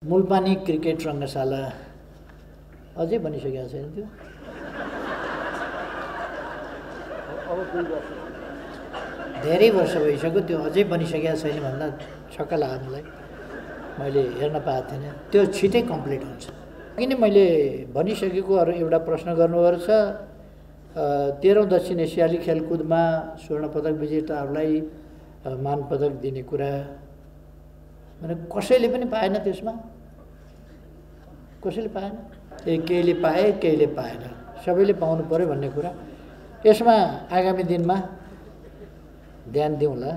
Mulpani cricket रङ्गशाला अझै बनिसकेको छैन त्यो। धेरै वर्ष भइसक्यो त्यो अझै बनिसकेको छैन भन्दा छक्क लाग्यो मलाई। मैले हेर्न पाएको थिइनँ। त्यो छिटै कम्प्लिट हुन्छ। किन मैले भनिसकेको अरू एउटा प्रश्न गर्नुभएको छ। 13औं दक्षिण एसियाली खेलकुदमा स्वर्ण पदक विजेताहरूलाई मान पदक दिने कुरा भने कसैले पनि पाएन। त्यसमा कसैले पाएन। केहीले पाए केहीले पाएन। सबैले पाउनु पर्यो भन्ने कुरा। यसमा आगामी दिनमा ध्यान दिउँला।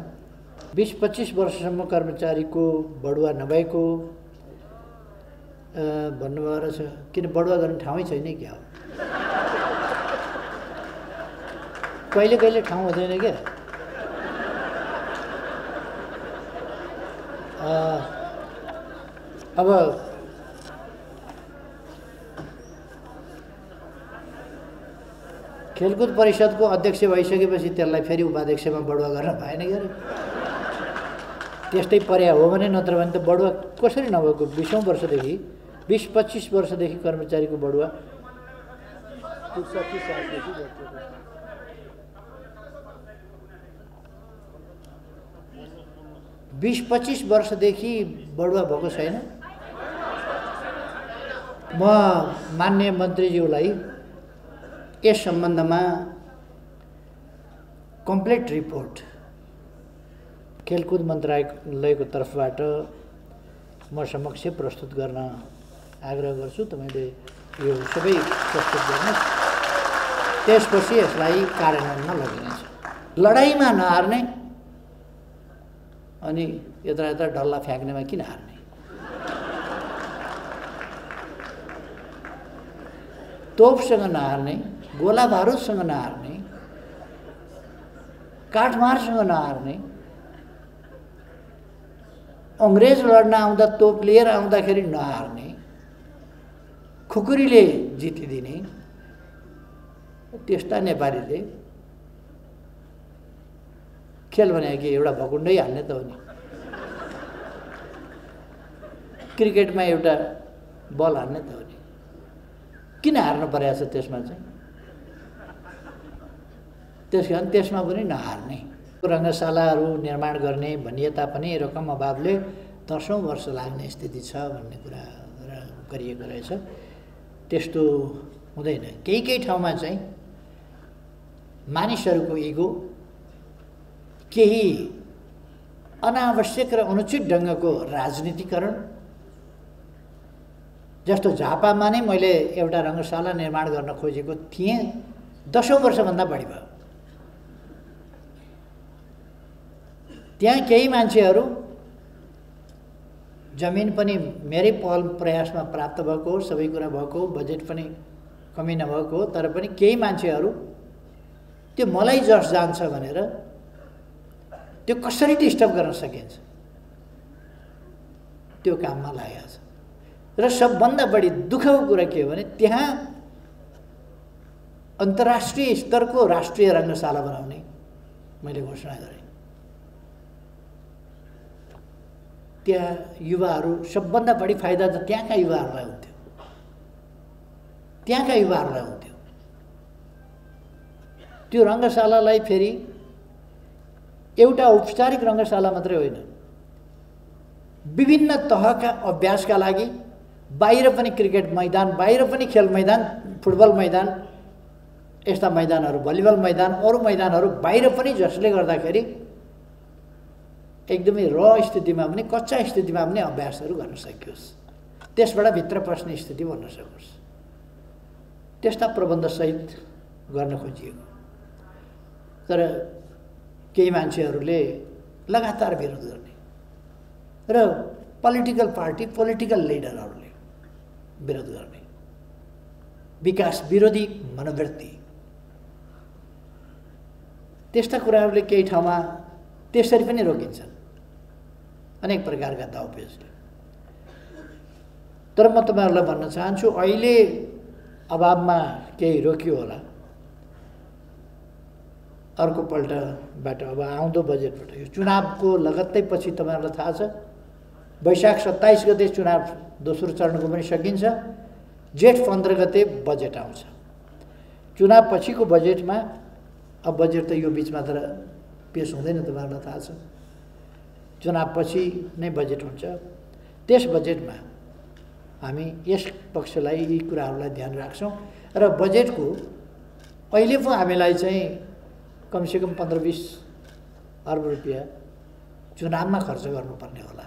20-25 वर्षसम्म कर्मचारीको बढुवा नभएको भन्नुभएको छ। किन बढुवा गर्ने ठाउँै छैन क्या हो। कहिले कहिले ठाउँ हुँदैन क्या। अब खेलकुद परिषदको अध्यक्ष भइसकेपछि त्यसलाई फेरि उपाध्यक्षमा बढुवा गर्न भएन क्या। त्यस्तै पर्या हो भने, नत्र भने त बढुवा कसरी नभएको। 20औं वर्षदेखि 20-25 वर्षदेखि कर्मचारीको बढुवा 20-25 वर्षदेखि बढुवा भएको छैन। म माननीय मन्त्रीज्यूलाई यस सम्बन्धमा कम्प्लिट रिपोर्ट खेलकुद मन्त्रालयको तर्फबाट म समक्ष प्रस्तुत गर्न आग्रह गर्छु। तपाईले यो सबै प्रस्तुत गर्नुहोस्। त्यसपछि यसलाई कार्यान्वयनमा लगिनेछ। लडाईँमा नहार्ने अनि यता यता डल्ला फ्याँक्नेमा किन हार्ने। तोपसँग नहार्ने, गोला बारुदसँग नहार्ने, काठमारसँग नहार्ने, अङ्ग्रेज लड्न आउँदा तोप लिएर आउँदाखेरि नहार्ने, खुकुरीले जितिदिने त्यस्ता नेपालीले खेल भने कि एउटा भकुण्डै हाल्ने त हो नि। क्रिकेटमा एउटा बल हाल्ने त हो नि। किन हार्नु परेको छ त्यसमा चाहिँ। त्यसकारण त्यसमा पनि नहार्ने। रङ्गशालाहरू निर्माण गर्ने भनिए तापनि रकम अभावले 10औं वर्ष लाग्ने स्थिति छ भन्ने कुरा गरिएको रहेछ। त्यस्तो हुँदैन। केही ठाउँमा चाहिँ मानिसहरूको इगो, केही अनावश्यक र अनुचित ढङ्गको राजनीतिकरण, जस्तो झापामा नै मैले एउटा रङ्गशाला निर्माण गर्न खोजेको थिएँ। 10औं वर्षभन्दा बढी भयो। त्यहाँ केही मान्छेहरू जमिन पनि मेरै पहल प्रयासमा प्राप्त भएको हो, सबै कुरा भएको, बजेट पनि कमी नभएको, तर पनि केही मान्छेहरू त्यो मलाई जस जान्छ भनेर त्यो कसरी डिस्टर्ब गर्न सकिन्छ त्यो काममा लागेको छ। र सबभन्दा बढी दुःखको कुरा के हो भने त्यहाँ अन्तर्राष्ट्रिय स्तरको राष्ट्रिय रङ्गशाला बनाउने मैले घोषणा गरेँ। त्यहाँ युवाहरू सबभन्दा बढी फाइदा त त्यहाँका युवाहरूलाई हुन्थ्यो। त्यहाँका युवाहरूलाई हुन्थ्यो। त्यो रङ्गशालालाई फेरि एउटा औपचारिक रङ्गशाला मात्रै होइन, विभिन्न तहका अभ्यासका लागि बाहिर पनि क्रिकेट मैदान, बाहिर पनि खेल मैदान, फुटबल मैदान, यस्ता मैदानहरू, भलिबल मैदान, अरू मैदानहरू बाहिर पनि, जसले गर्दाखेरि एकदमै र स्थितिमा पनि, कच्चा स्थितिमा पनि अभ्यासहरू गर्न सकियोस्, त्यसबाट भित्र पस्ने स्थिति बन्न सकोस्, त्यस्ता प्रबन्धसहित गर्न खोजिएको। तर केही मान्छेहरूले लगातार विरोध गर्ने र पोलिटिकल पार्टी, पोलिटिकल लिडरहरूले विरोध गर्ने, विकास विरोधी मनोवृत्ति, त्यस्ता कुराहरूले केही ठाउँमा त्यसरी पनि रोकिन्छन् अनेक प्रकारका दाउपेचले। तर म तपाईहरुलाई भन्न चाहन्छु, अहिले अभावमा केही रोकियो होला, अर्को पल्टबाट अब आउँदो बजेटबाट यो चुनावको लगत्तै पछि तपाईहरुलाई थाहा छ वैशाख 27 गते चुनाव दोस्रो चरणको पनि सकिन्छ। जेठ 15 गते बजेट आउँछ। चुनाव पछिको बजेटमा, अब बजेट त यो बिचमा त पेश हुँदैन, तपाईँहरूलाई थाहा छ। चुनाव पछि नै बजेट हुन्छ। त्यस बजेटमा हामी यस पक्षलाई, यी कुराहरूलाई ध्यान राख्छौँ र बजेटको अहिले पो हामीलाई चाहिँ कमसेकम 15-20 अर्ब रुपियाँ चुनावमा खर्च गर्नुपर्ने होला।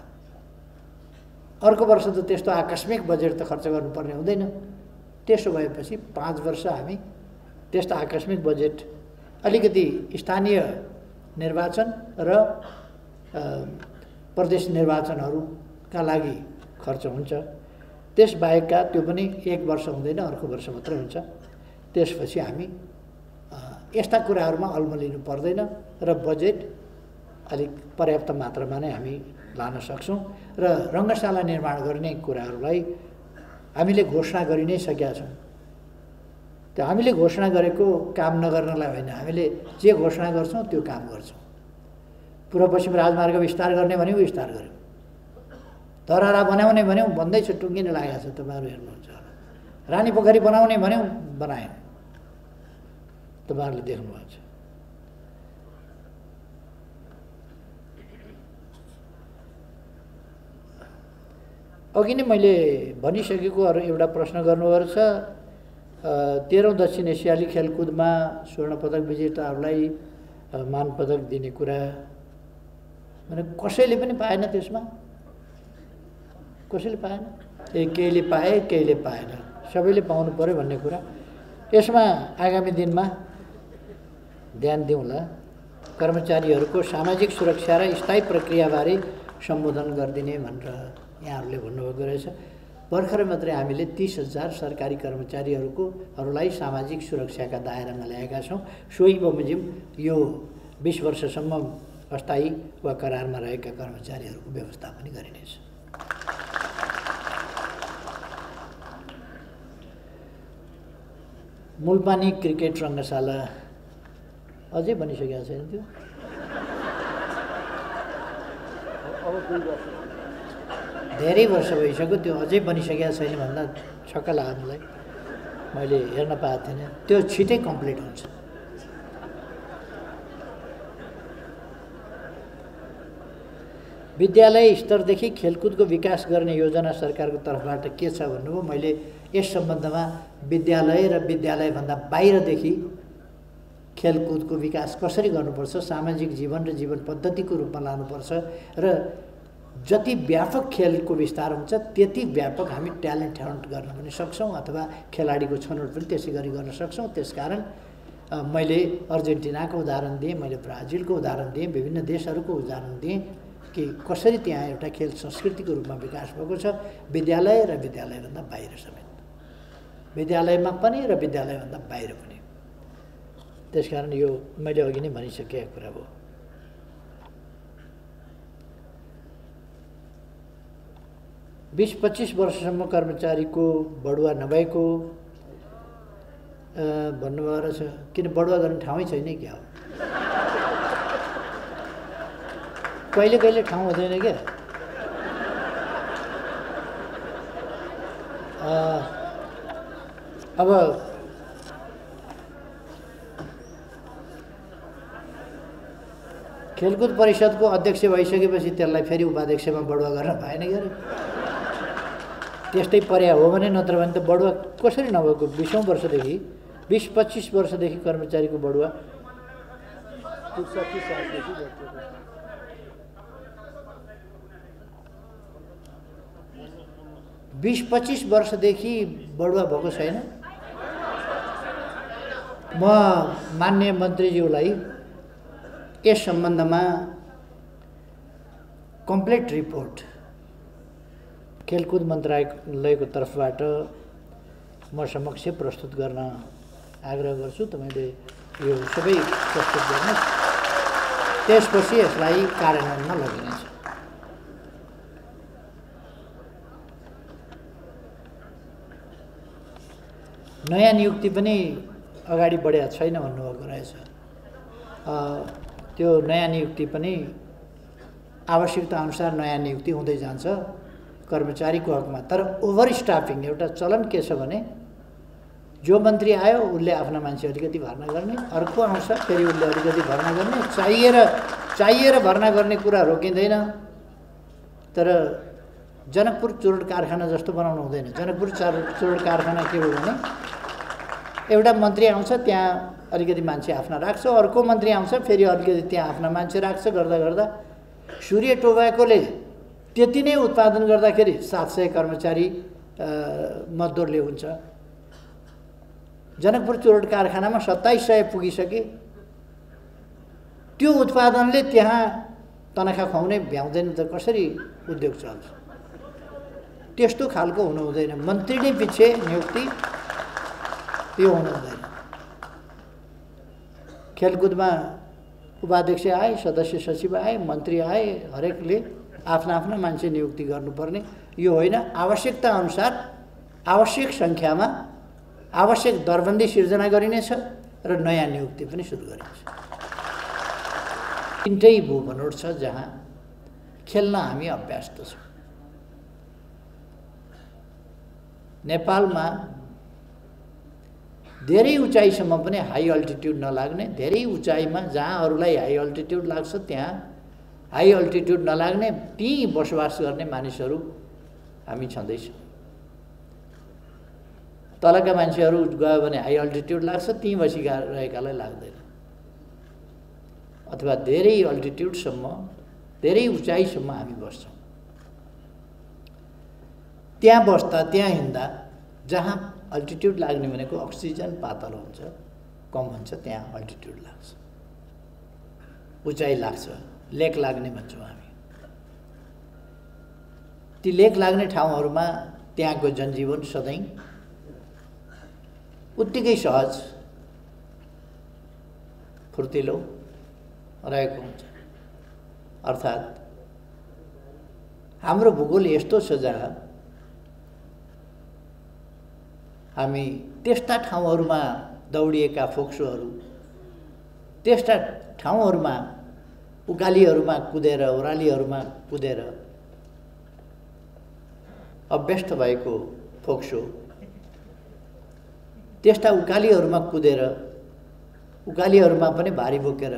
अर्को वर्ष त त्यस्तो आकस्मिक बजेट त खर्च गर्नुपर्ने हुँदैन। त्यसो भएपछि 5 वर्ष हामी त्यस्तो आकस्मिक बजेट, अलिकति स्थानीय निर्वाचन र प्रदेश निर्वाचनहरूका लागि खर्च हुन्छ। त्यसबाहेकका त्यो पनि 1 वर्ष हुँदैन, अर्को वर्ष मात्रै हुन्छ। त्यसपछि हामी यस्ता कुराहरूमा अल्मलिनु पर्दैन र बजेट अलिक पर्याप्त मात्रामा नै हामी लान सक्छौँ र रङ्गशाला निर्माण गर्ने कुराहरूलाई हामीले घोषणा गरि नै सकेका छौँ। त्यो हामीले घोषणा गरेको काम नगर्नलाई होइन, हामीले जे घोषणा गर्छौँ त्यो काम गर्छौँ। पूर्व पश्चिम राजमार्ग विस्तार गर्ने भन्यौँ, विस्तार गऱ्यौँ। धरहरा बनाउने भन्यौँ, बन्दैछ, टुङ्गिन लागेको छ, तपाईँहरू हेर्नुहुन्छ होला। रानी पोखरी बनाउने भन्यौँ, बनायौँ, तपाईँहरूले देख्नुभएको छ। अघि नै मैले भनिसकेको अरू एउटा प्रश्न गर्नुभएको छ। 13औं दक्षिण एसियाली खेलकुदमा स्वर्ण पदक विजेताहरूलाई मान पदक दिने कुरा, भने कसैले पनि पाएन। त्यसमा कसैले पाएन। केहीले पाए, केहीले पाएन, सबैले पाउनु पर्यो भन्ने कुरा। यसमा आगामी दिनमा ध्यान दिउँला। कर्मचारीहरूको सामाजिक सुरक्षा र स्थायी प्रक्रियाबारे सम्बोधन गरिदिने भनेर यहाँहरूले भन्नुभएको रहेछ। भर्खरै मात्रै हामीले 30,000 सरकारी कर्मचारीहरूलाई सामाजिक सुरक्षाका दायरामा ल्याएका छौँ। सोही बमोजिम यो 20 वर्षसम्म अस्थायी वा करारमा रहेका कर्मचारीहरूको व्यवस्था पनि गरिनेछ। मूलपानी क्रिकेट रङ्गशाला अझै बनिसकेको छैन। त्यो धेरै वर्ष भइसक्यो, त्यो अझै बनिसकेको छैन भन्दा छक्क लाग्यो मलाई। मैले हेर्न पाएको थिइनँ। त्यो छिटै कम्प्लिट हुन्छ। विद्यालय स्तरदेखि खेलकुदको विकास गर्ने योजना सरकारको तर्फबाट के छ भन्नुभयो। मैले यस सम्बन्धमा विद्यालय र विद्यालयभन्दा बाहिरदेखि खेलकुदको विकास कसरी गर्नुपर्छ, सामाजिक जीवन र जीवन पद्धतिको रूपमा लानुपर्छ र जति व्यापक खेलको विस्तार हुन्छ त्यति व्यापक हामी ट्यालेन्ट हन्ट गर्न पनि सक्छौँ अथवा खेलाडीको छनौट पनि त्यसै गरी गर्न सक्छौँ। त्यसकारण मैले अर्जेन्टिनाको उदाहरण दिएँ, मैले ब्राजिलको उदाहरण दिएँ, विभिन्न देशहरूको उदाहरण दिएँ कि कसरी त्यहाँ एउटा खेल संस्कृतिको रूपमा विकास भएको छ, विद्यालय र विद्यालयभन्दा बाहिर समेत, विद्यालयमा पनि र विद्यालयभन्दा बाहिर पनि। त्यसकारण यो मैले अघि नै भनिसकेको कुरा हो। बिस 25 वर्षसम्म कर्मचारीको बढुवा नभएको भन्नुभएको रहेछ। किन बढुवा गर्ने ठाउँै छैन क्या हो? कहिले कहिले ठाउँ हुँदैन क्या। अब खेलकुद परिषदको अध्यक्ष भइसकेपछि त्यसलाई फेरि उपाध्यक्षमा बढुवा गर्न भएन क्या। त्यस्तै पर्या हो भने, नत्र भने त बढुवा कसरी नभएको? 20औं वर्षदेखि 20-25 वर्षदेखि कर्मचारीको बढुवा 20-25 वर्षदेखि बढुवा भएको छैन। म माननीय मन्त्रीज्यूलाई यस सम्बन्धमा कम्प्लिट रिपोर्ट खेलकुद मन्त्रालयको तर्फबाट म समक्ष प्रस्तुत गर्न आग्रह गर्छु। तपाईँले यो सबै प्रस्तुत गर्नुहोस्, त्यसपछि यसलाई कार्यान्वयनमा लगिनेछ। नयाँ नियुक्ति पनि अगाडि बढेको छैन भन्नुभएको रहेछ। त्यो नयाँ नियुक्ति पनि आवश्यकता अनुसार नयाँ नियुक्ति हुँदै जान्छ। कर्मचारीको हकमा। तर ओभर स्टाफिङ एउटा चलन के छ भने जो मन्त्री आयो उसले आफ्ना मान्छे अलिकति भर्ना गर्ने, अर्को आउँछ फेरि उसले अलिकति भर्ना गर्ने, चाहिएर भर्ना गर्ने कुरा रोकिँदैन। तर जनकपुर चुरोट कारखाना जस्तो बनाउनु हुँदैन। जनकपुर चुरोट कारखाना के हो भने एउटा मन्त्री आउँछ त्यहाँ अलिकति मान्छे आफ्ना राख्छ, अर्को मन्त्री आउँछ फेरि अलिकति त्यहाँ आफ्ना मान्छे राख्छ, गर्दा गर्दा सूर्य टोबाकोले त्यति नै उत्पादन गर्दाखेरि 700 कर्मचारी मजदुरले हुन्छ। जनकपुर चुरोट कारखानामा 2700 पुगिसके। त्यो उत्पादनले त्यहाँ तनखा खुवाउने भ्याउँदैन त कसरी उद्योग चल्छ? त्यस्तो खालको हुनु हुँदैन। मन्त्री नै पछि नियुक्ति यो हुनु हुँदैन। खेलकुदमा उपाध्यक्ष आए, सदस्य सचिव आए, मन्त्री आए, हरेकले आफ्ना आफ्ना मान्छे नियुक्ति गर्नुपर्ने यो होइन। आवश्यकता अनुसार आवश्यक सङ्ख्यामा आवश्यक दरबन्दी सिर्जना गरिनेछ र नयाँ नियुक्ति पनि सुरु गरिनेछ। तिनटै भूबनोट छ जहाँ खेल्न हामी अभ्यस्त छौँ। नेपालमा धेरै उचाइसम्म पनि हाई अल्टिट्युड नलाग्ने, धेरै उचाइमा जहाँ अरूलाई हाई अल्टिट्युड लाग्छ त्यहाँ हाई अल्टिट्युड नलाग्ने, त्यहीँ बसोबास गर्ने मानिसहरू हामी छँदैछौँ। तलका मान्छेहरू गयो भने हाई अल्टिट्युड लाग्छ, त्यहीँ बसिरहेकालाई लाग्दैन। अथवा धेरै अल्टिट्युडसम्म, धेरै उचाइसम्म हामी बस्छौँ। त्यहाँ बस्दा, त्यहाँ हिँड्दा जहाँ अल्टिट्युड लाग्ने भनेको अक्सिजन पातलो हुन्छ, कम हुन्छ, त्यहाँ अल्टिट्युड लाग्छ, उचाइ लाग्छ, लेक लाग्ने भन्छौँ हामी। ती लेक लाग्ने ठाउँहरूमा त्यहाँको जनजीवन सधैँ उत्तिकै सहज फुर्तिलो रहेको हुन्छ। अर्थात् हाम्रो भूगोल यस्तो छ जहाँ हामी त्यस्ता ठाउँहरूमा दौडिएका फोक्सोहरू, त्यस्ता ठाउँहरूमा उकालीहरूमा कुदेर, ओह्रालीहरूमा कुदेर अभ्यस्त भएको फोक्सो, त्यस्ता उकालीहरूमा कुदेर, उकालीहरूमा पनि भारी बोकेर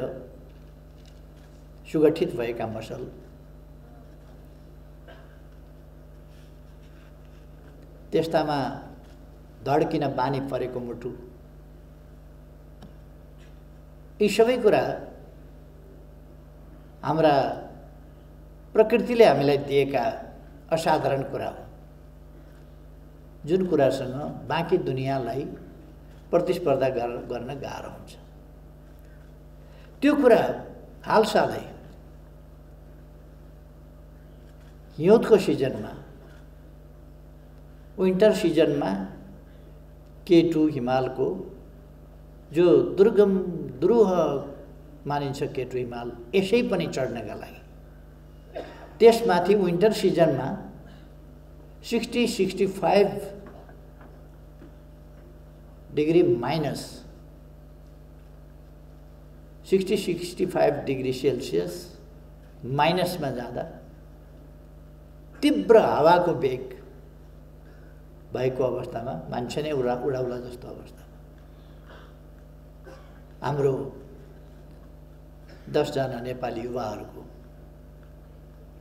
सुगठित भएका मसल, त्यस्तामा धड्किन बानी परेको मुटु, यी सबै कुरा हाम्रा प्रकृतिले हामीलाई दिएका असाधारण कुरा हो, जुन कुरासँग बाँकी दुनियाँलाई प्रतिस्पर्धा गर्न गाह्रो हुन्छ। त्यो कुरा हालसालै हिउँदको सिजनमा, विन्टर सिजनमा K2 हिमालको जो दुर्गम दुरूह मानिन्छ K2 हिमाल, यसै पनि चढ्नका लागि त्यसमाथि विन्टर सिजनमा 60-65 डिग्री माइनस 60-65 डिग्री सेल्सियस माइनसमा जाँदा तीव्र हावाको वेग भएको अवस्थामा मान्छे नै उडाउला जस्तो अवस्थामा हाम्रो 10 जना नेपाली युवाहरूको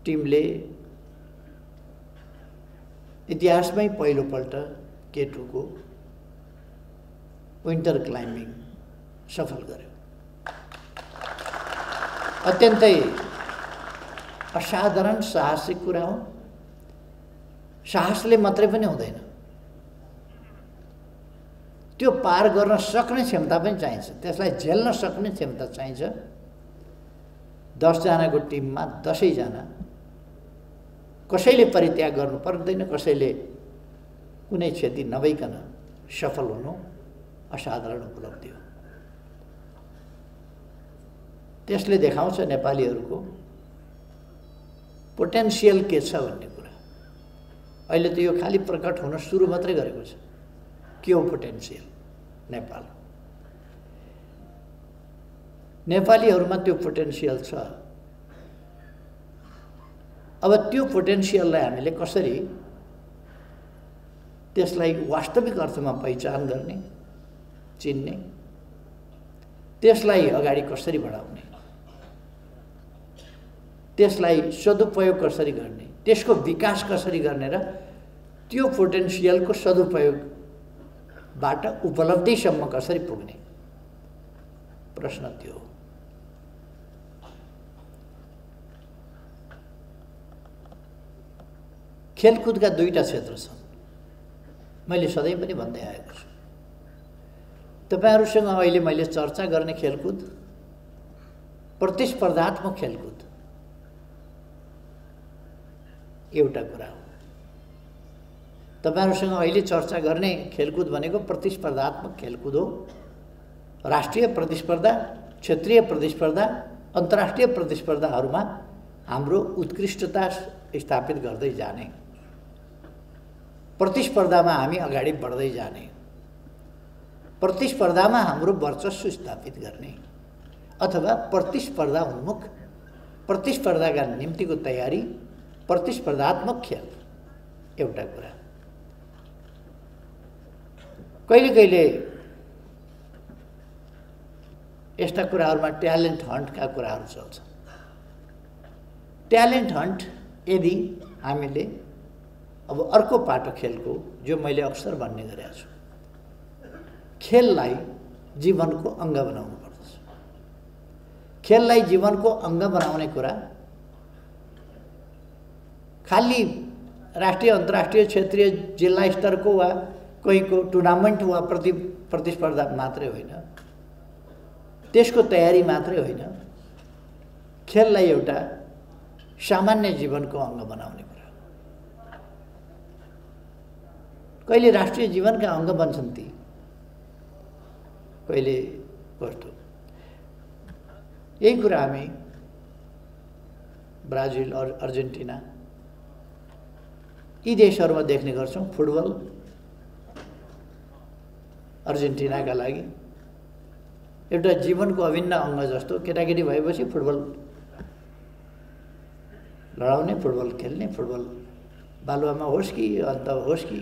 टिमले इतिहासमै पहिलोपल्ट K2 को विन्टर क्लाइम्बिङ सफल गर्यो। अत्यन्तै असाधारण साहसिक कुरा हो। साहसले मात्रै पनि हुँदैन, त्यो पार गर्न सक्ने क्षमता पनि चाहिन्छ, त्यसलाई झेल्न सक्ने क्षमता चाहिन्छ। 10 जनाको टिममा 10 जना कसैले परित्याग गर्नु पर्दैन, कसैले कुनै क्षति नभइकन सफल हुनु असाधारण उपलब्धि हो। त्यसले देखाउँछ नेपालीहरूको पोटेन्सियल के छ भन्ने कुरा। अहिले त यो खाली प्रकट हुन सुरु मात्रै गरेको छ। के हो पोटेन्सियल नेपाल? नेपालीहरूमा त्यो पोटेन्सियल छ। अब त्यो पोटेन्सियललाई हामीले कसरी त्यसलाई वास्तविक अर्थमा पहिचान गर्ने, चिन्ने, त्यसलाई अगाडि कसरी बढाउने, त्यसलाई सदुपयोग कसरी गर्ने, त्यसको विकास कसरी गर्ने र त्यो पोटेन्सियलको सदुपयोगबाट उपलब्धिसम्म कसरी पुग्ने, प्रश्न त्यो हो। खेलकुदका दुईटा क्षेत्र छन्, मैले सधैँ पनि भन्दै आएको छु। तपाईहरुसँग अहिले मैले चर्चा गर्ने खेलकुद प्रतिस्पर्धात्मक खेलकुद एउटा कुरा हो। तपाईहरुसँग अहिले चर्चा गर्ने खेलकुद भनेको प्रतिस्पर्धात्मक खेलकुद हो। राष्ट्रिय प्रतिस्पर्धा, क्षेत्रीय प्रतिस्पर्धा, अन्तर्राष्ट्रिय प्रतिस्पर्धाहरूमा हाम्रो उत्कृष्टता स्थापित गर्दै जाने, प्रतिस्पर्धामा हामी अगाडि बढ्दै जाने, प्रतिस्पर्धामा हाम्रो वर्चस्व स्थापित गर्ने अथवा प्रतिस्पर्धा उन्मुख, प्रतिस्पर्धाका निम्तिको तयारी, प्रतिस्पर्धात्मक खेल एउटा कुरा। कहिले यस्ता कुराहरूमा ट्यालेन्ट हन्टका कुराहरू चल्छ। ट्यालेन्ट हन्ट यदि हामीले अब अर्को पाटो खेलको, जो मैले अक्सर भन्ने गरेको छु, खेललाई जीवनको अङ्ग बनाउनु पर्दछ। खेललाई जीवनको अङ्ग बनाउने कुरा खाली राष्ट्रिय, अन्तर्राष्ट्रिय, क्षेत्रीय, जिल्ला स्तरको वा कहीँको टुर्नामेन्ट वा प्रतिस्पर्धा मात्रै होइन, त्यसको तयारी मात्रै होइन, खेललाई एउटा सामान्य जीवनको अङ्ग बनाउने कुरा। कहिले राष्ट्रिय जीवनका अङ्ग बन्छन् ती, कहिले कस्तो। यही कुरा हामी ब्राजिल, अर्जेन्टिना यी देशहरूमा देख्ने गर्छौँ। फुटबल अर्जेन्टिनाका लागि एउटा जीवनको अभिन्न अङ्ग जस्तो, केटाकेटी भएपछि फुटबल लडाउने, फुटबल खेल्ने, फुटबल बालुवामा होस् कि अन्त होस् कि।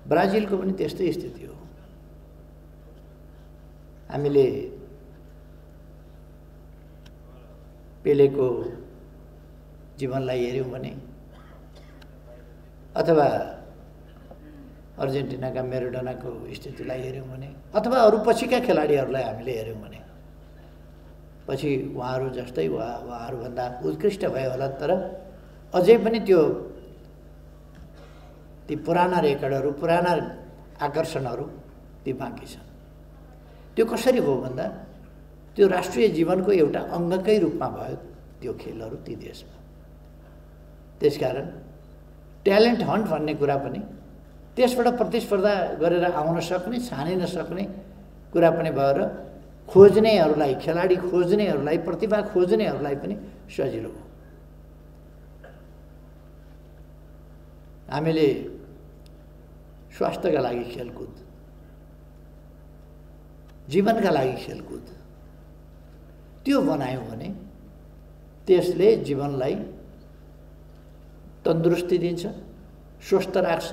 ब्राजिलको पनि त्यस्तै स्थिति हो। हामीले पेलेको जीवनलाई हेऱ्यौँ भने अथवा अर्जेन्टिनाका मेराडोनाको स्थितिलाई हेऱ्यौँ भने अथवा अरू पछिका खेलाडीहरूलाई हामीले हेऱ्यौँ भने पछि उहाँहरू जस्तै वा उहाँहरूभन्दा उत्कृष्ट भयो होला, तर अझै पनि ती पुराना रेकर्डहरू, पुराना आकर्षणहरू ती बाँकी छन्। त्यो कसरी भयो भन्दा त्यो राष्ट्रिय जीवनको एउटा अङ्गकै रूपमा भयो त्यो खेलहरू ती देशमा। त्यसकारण ट्यालेन्ट हन्ट भन्ने कुरा पनि त्यसबाट प्रतिस्पर्धा गरेर आउन सक्ने, छानिन सक्ने कुरा पनि भएर खोज्नेहरूलाई, खेलाडी खोज्नेहरूलाई, प्रतिभा खोज्नेहरूलाई पनि सजिलो हो। हामीले स्वास्थ्यका लागि खेलकुद, जीवनका लागि खेलकुद त्यो बनायौँ भने त्यसले जीवनलाई तन्दुरुस्ती दिन्छ, स्वस्थ राख्छ,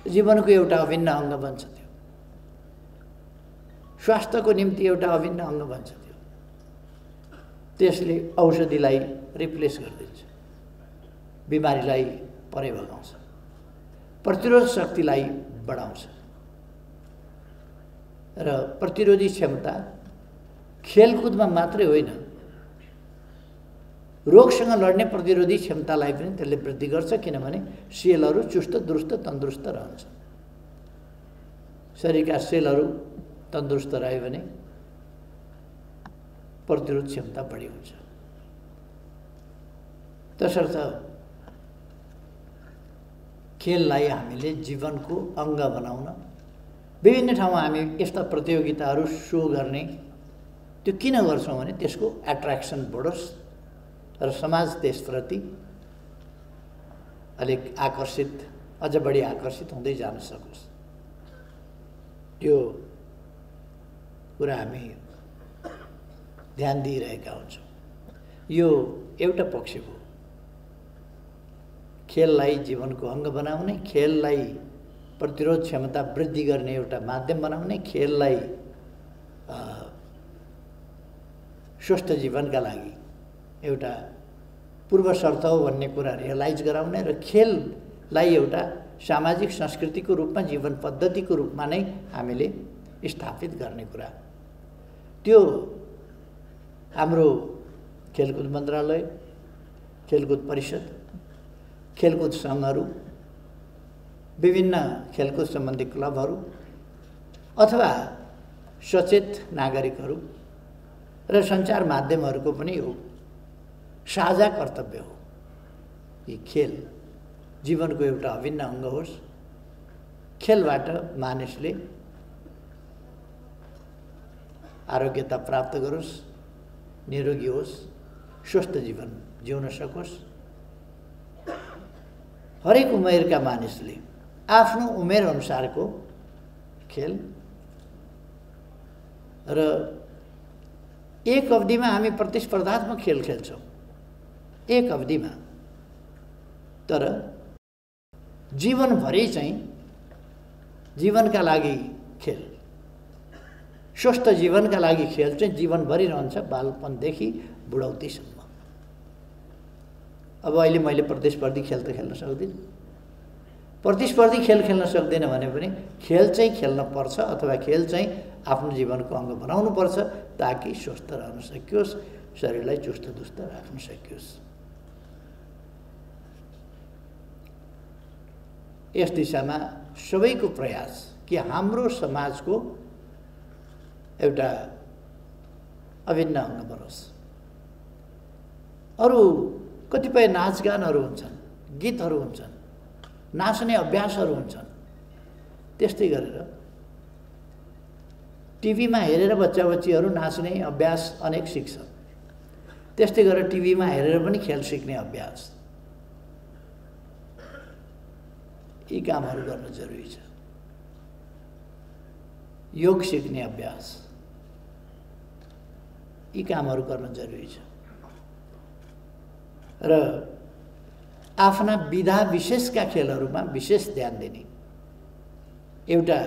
जीवनको एउटा अभिन्न अङ्ग बन्छ। त्यो स्वास्थ्यको निम्ति एउटा अभिन्न अङ्ग बन्छ। त्यसले औषधिलाई रिप्लेस गरिदिन्छ, बिमारीलाई परै भगाउँछ, प्रतिरोध शक्तिलाई बढाउँछ र प्रतिरोधी क्षमता खेलकुदमा मात्रै होइन, रोगसँग लड्ने प्रतिरोधी क्षमतालाई पनि त्यसले वृद्धि गर्छ। किनभने सेलहरू चुस्त दुरुस्त तन्दुरुस्त रहन्छ। शरीरका सेलहरू तन्दुरुस्त रह्यो भने प्रतिरोध क्षमता बढी हुन्छ। तसर्थ खेललाई हामीले जीवनको अङ्ग बनाउन विभिन्न ठाउँमा हामी यस्ता प्रतियोगिताहरू सो गर्ने, त्यो किन गर्छौँ भने त्यसको एट्र्याक्सन बढोस् र समाज त्यसप्रति अलिक आकर्षित, अझ बढी आकर्षित हुँदै जान सकोस्। त्यो कुरा हामी ध्यान दिइरहेका हुन्छौँ। यो एउटा पक्ष हो। खेललाई जीवनको अङ्ग बनाउने, खेललाई प्रतिरोध क्षमता वृद्धि गर्ने एउटा माध्यम बनाउने, खेललाई स्वस्थ जीवनका लागि एउटा पूर्व शर्त हो भन्ने कुरा रियलाइज गराउने र खेललाई एउटा सामाजिक संस्कृतिको रूपमा, जीवन पद्धतिको रूपमा नै हामीले स्थापित गर्ने कुरा। त्यो हाम्रो खेलकुद मन्त्रालय, खेलकुद परिषद, खेलकुद सङ्घहरू, विभिन्न खेलकुद सम्बन्धी क्लबहरू अथवा सचेत नागरिकहरू र सञ्चार माध्यमहरूको पनि यो साझा कर्तव्य हो कि खेल जीवनको एउटा अभिन्न अङ्ग होस्। खेलबाट मानिसले आरोग्यता प्राप्त गरोस्, निरोगी होस्, स्वस्थ जीवन जिउन सकोस्। हरेक उमेरका मानिसले आफ्नो उमेर अनुसारको खेल र एक अवधिमा हामी प्रतिस्पर्धात्मक खेल खेल्छौँ, एक अवधिमा। तर जीवनभरि चाहिँ जीवनका लागि खेल, स्वस्थ जीवनका लागि खेल चाहिँ जीवनभरि रहन्छ, बालपनदेखि बुढौतीसम्म। अब अहिले मैले प्रतिस्पर्धी खेल त खेल्न सक्दिनँ। प्रतिस्पर्धी खेल खेल्न सक्दैन भने पनि खेल चाहिँ खेल्न पर्छ अथवा खेल चाहिँ आफ्नो जीवनको अङ्ग बनाउनु पर्छ ताकि स्वस्थ रहन सकियोस्, शरीरलाई चुस्त दुस्त राख्न सकियोस्। यस दिशामा सबैको प्रयास कि हाम्रो समाजको एउटा अभिन्न अङ्ग बनोस्। अरू कतिपय नाचगानहरू हुन्छन्, गीतहरू हुन्छन्, नाच्ने अभ्यासहरू हुन्छन्। त्यस्तै गरेर टिभीमा हेरेर बच्चा बच्चीहरू नाच्ने अभ्यास अनेक सिक्छन्। त्यस्तै गरेर टिभीमा हेरेर पनि खेल सिक्ने अभ्यास, यी कामहरू गर्न जरुरी छ। योग सिक्ने अभ्यास, यी कामहरू गर्न जरुरी छ। र आफ्ना विधा विशेषका खेलहरूमा विशेष ध्यान दिने, एउटा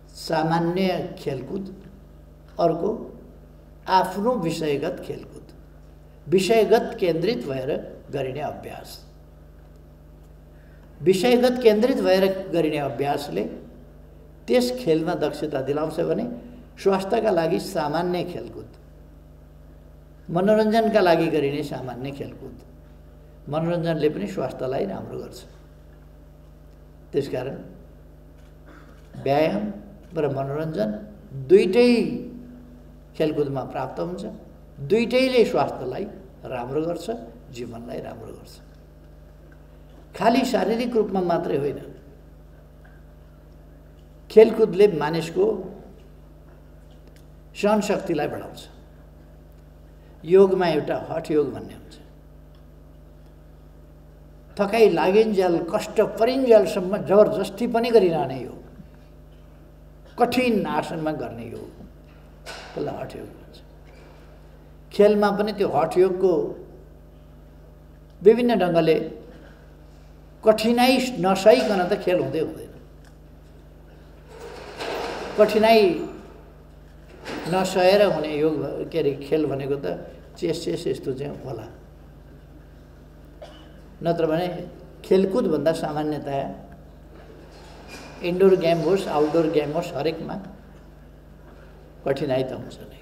सामान्य खेलकुद, अर्को आफ्नो विषयगत खेलकुद, विषयगत केन्द्रित भएर गरिने अभ्यास। विषयगत केन्द्रित भएर गरिने अभ्यासले त्यस खेलमा दक्षता दिलाउँछ भने स्वास्थ्यका लागि सामान्य खेलकुद, मनोरञ्जनका लागि गरिने सामान्य खेलकुद, मनोरञ्जनले पनि स्वास्थ्यलाई राम्रो गर्छ। त्यसकारण व्यायाम र मनोरञ्जन दुईटै खेलकुदमा प्राप्त हुन्छ। दुईटैले स्वास्थ्यलाई राम्रो गर्छ, जीवनलाई राम्रो गर्छ। खाली शारीरिक रूपमा मात्रै होइन, खेलकुदले मानिसको सहनशक्तिलाई बढाउँछ। योगमा एउटा हठ योग भन्ने हुन्छ। थकाइ लागिन्जेल, कष्ट परिन्जेलसम्म जबरजस्ती पनि गरिरहने योग, कठिन आसनमा गर्ने योग, त्यसलाई हठ योग भन्छ। खेलमा पनि त्यो हठ योगको विभिन्न ढङ्गले कठिनाइ नसहिकन त खेल हुँदै हुँदैन। कठिनाइ नसहेर हुने योग के अरे खेल भनेको त चेस यस्तो चाहिँ होला। नत्र भने खेलकुदभन्दा सामान्यतया इन्डोर गेम होस्, आउटडोर गेम होस्, हरेकमा कठिनाइ त हुन्छ नै।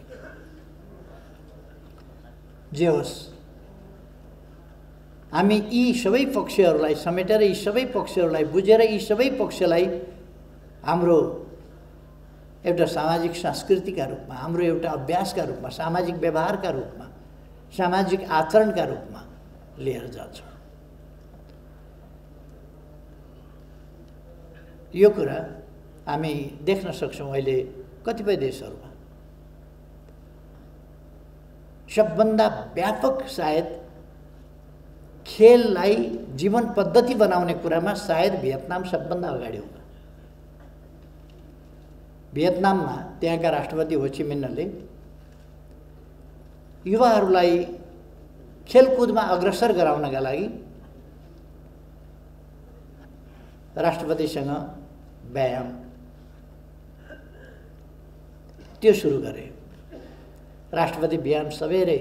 जे होस्, हामी यी सबै पक्षहरूलाई समेटेर, यी सबै पक्षहरूलाई बुझेर, यी सबै पक्षलाई हाम्रो एउटा सामाजिक संस्कृतिका रूपमा, हाम्रो एउटा अभ्यासका रूपमा, सामाजिक व्यवहारका रूपमा, सामाजिक आचरणका रूपमा लिएर जान्छौँ। यो कुरा हामी देख्न सक्छौँ अहिले कतिपय देशहरूमा। सबभन्दा व्यापक सायद खेललाई जीवन पद्धति बनाउने कुरामा सायद भियतनाम सबभन्दा अगाडि हो। भियतनाममा त्यहाँका राष्ट्रपति हो ची मिन्हले युवाहरूलाई खेलकुदमा अग्रसर गराउनका लागि राष्ट्रपतिसँग व्यायाम त्यो सुरु गरे। राष्ट्रपति बिहान सबेरै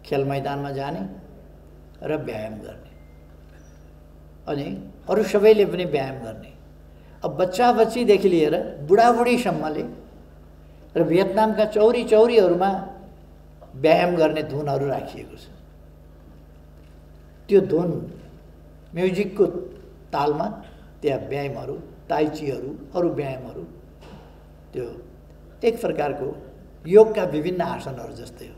खेल मैदानमा जाने र व्यायाम गर्ने, अनि अरू सबैले पनि व्यायाम गर्ने। अब बच्चा बच्चीदेखि लिएर बुढाबुढीसम्मले र भियतनामका चौरी चौरीहरूमा व्यायाम गर्ने धुनहरू राखिएको छ। त्यो धुन म्युजिकको तालमा त्यहाँ व्यायामहरू, ताइचीहरू, अरू व्यायामहरू, त्यो एक प्रकारको योगका विभिन्न आसनहरू जस्तै हो।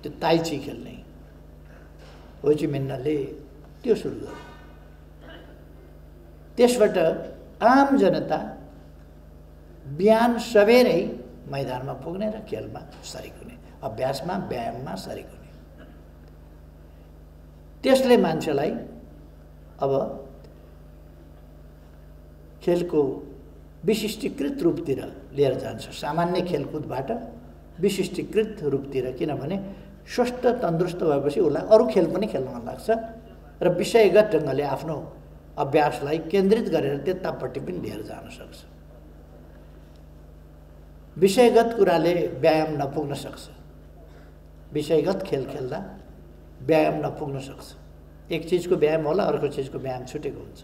त्यो ताइची खेल्ने होचिमिन्हले त्यो सुरु गर्यो। त्यसबाट आम जनता बिहान सबेरै मैदानमा पुग्ने र खेलमा सरिक हुने, अभ्यासमा व्यायाममा सरिक हुने। त्यसले मान्छेलाई अब खेलको विशिष्टीकृत रूपतिर लिएर जान्छ, सामान्य खेलकुदबाट विशिष्टीकृत रूपतिर। किनभने स्वस्थ तन्दुरुस्त भएपछि उसलाई अरू खेल पनि खेल्न मन लाग्छ र विषयगत ढङ्गले आफ्नो अभ्यासलाई केन्द्रित गरेर त्यतापट्टि पनि लिएर जान सक्छ। विषयगत कुराले व्यायाम नपुग्न सक्छ, विषयगत खेल खेल्दा व्यायाम नपुग्न सक्छ। एक चिजको व्यायाम होला, अर्को चिजको व्यायाम छुटेको हुन्छ।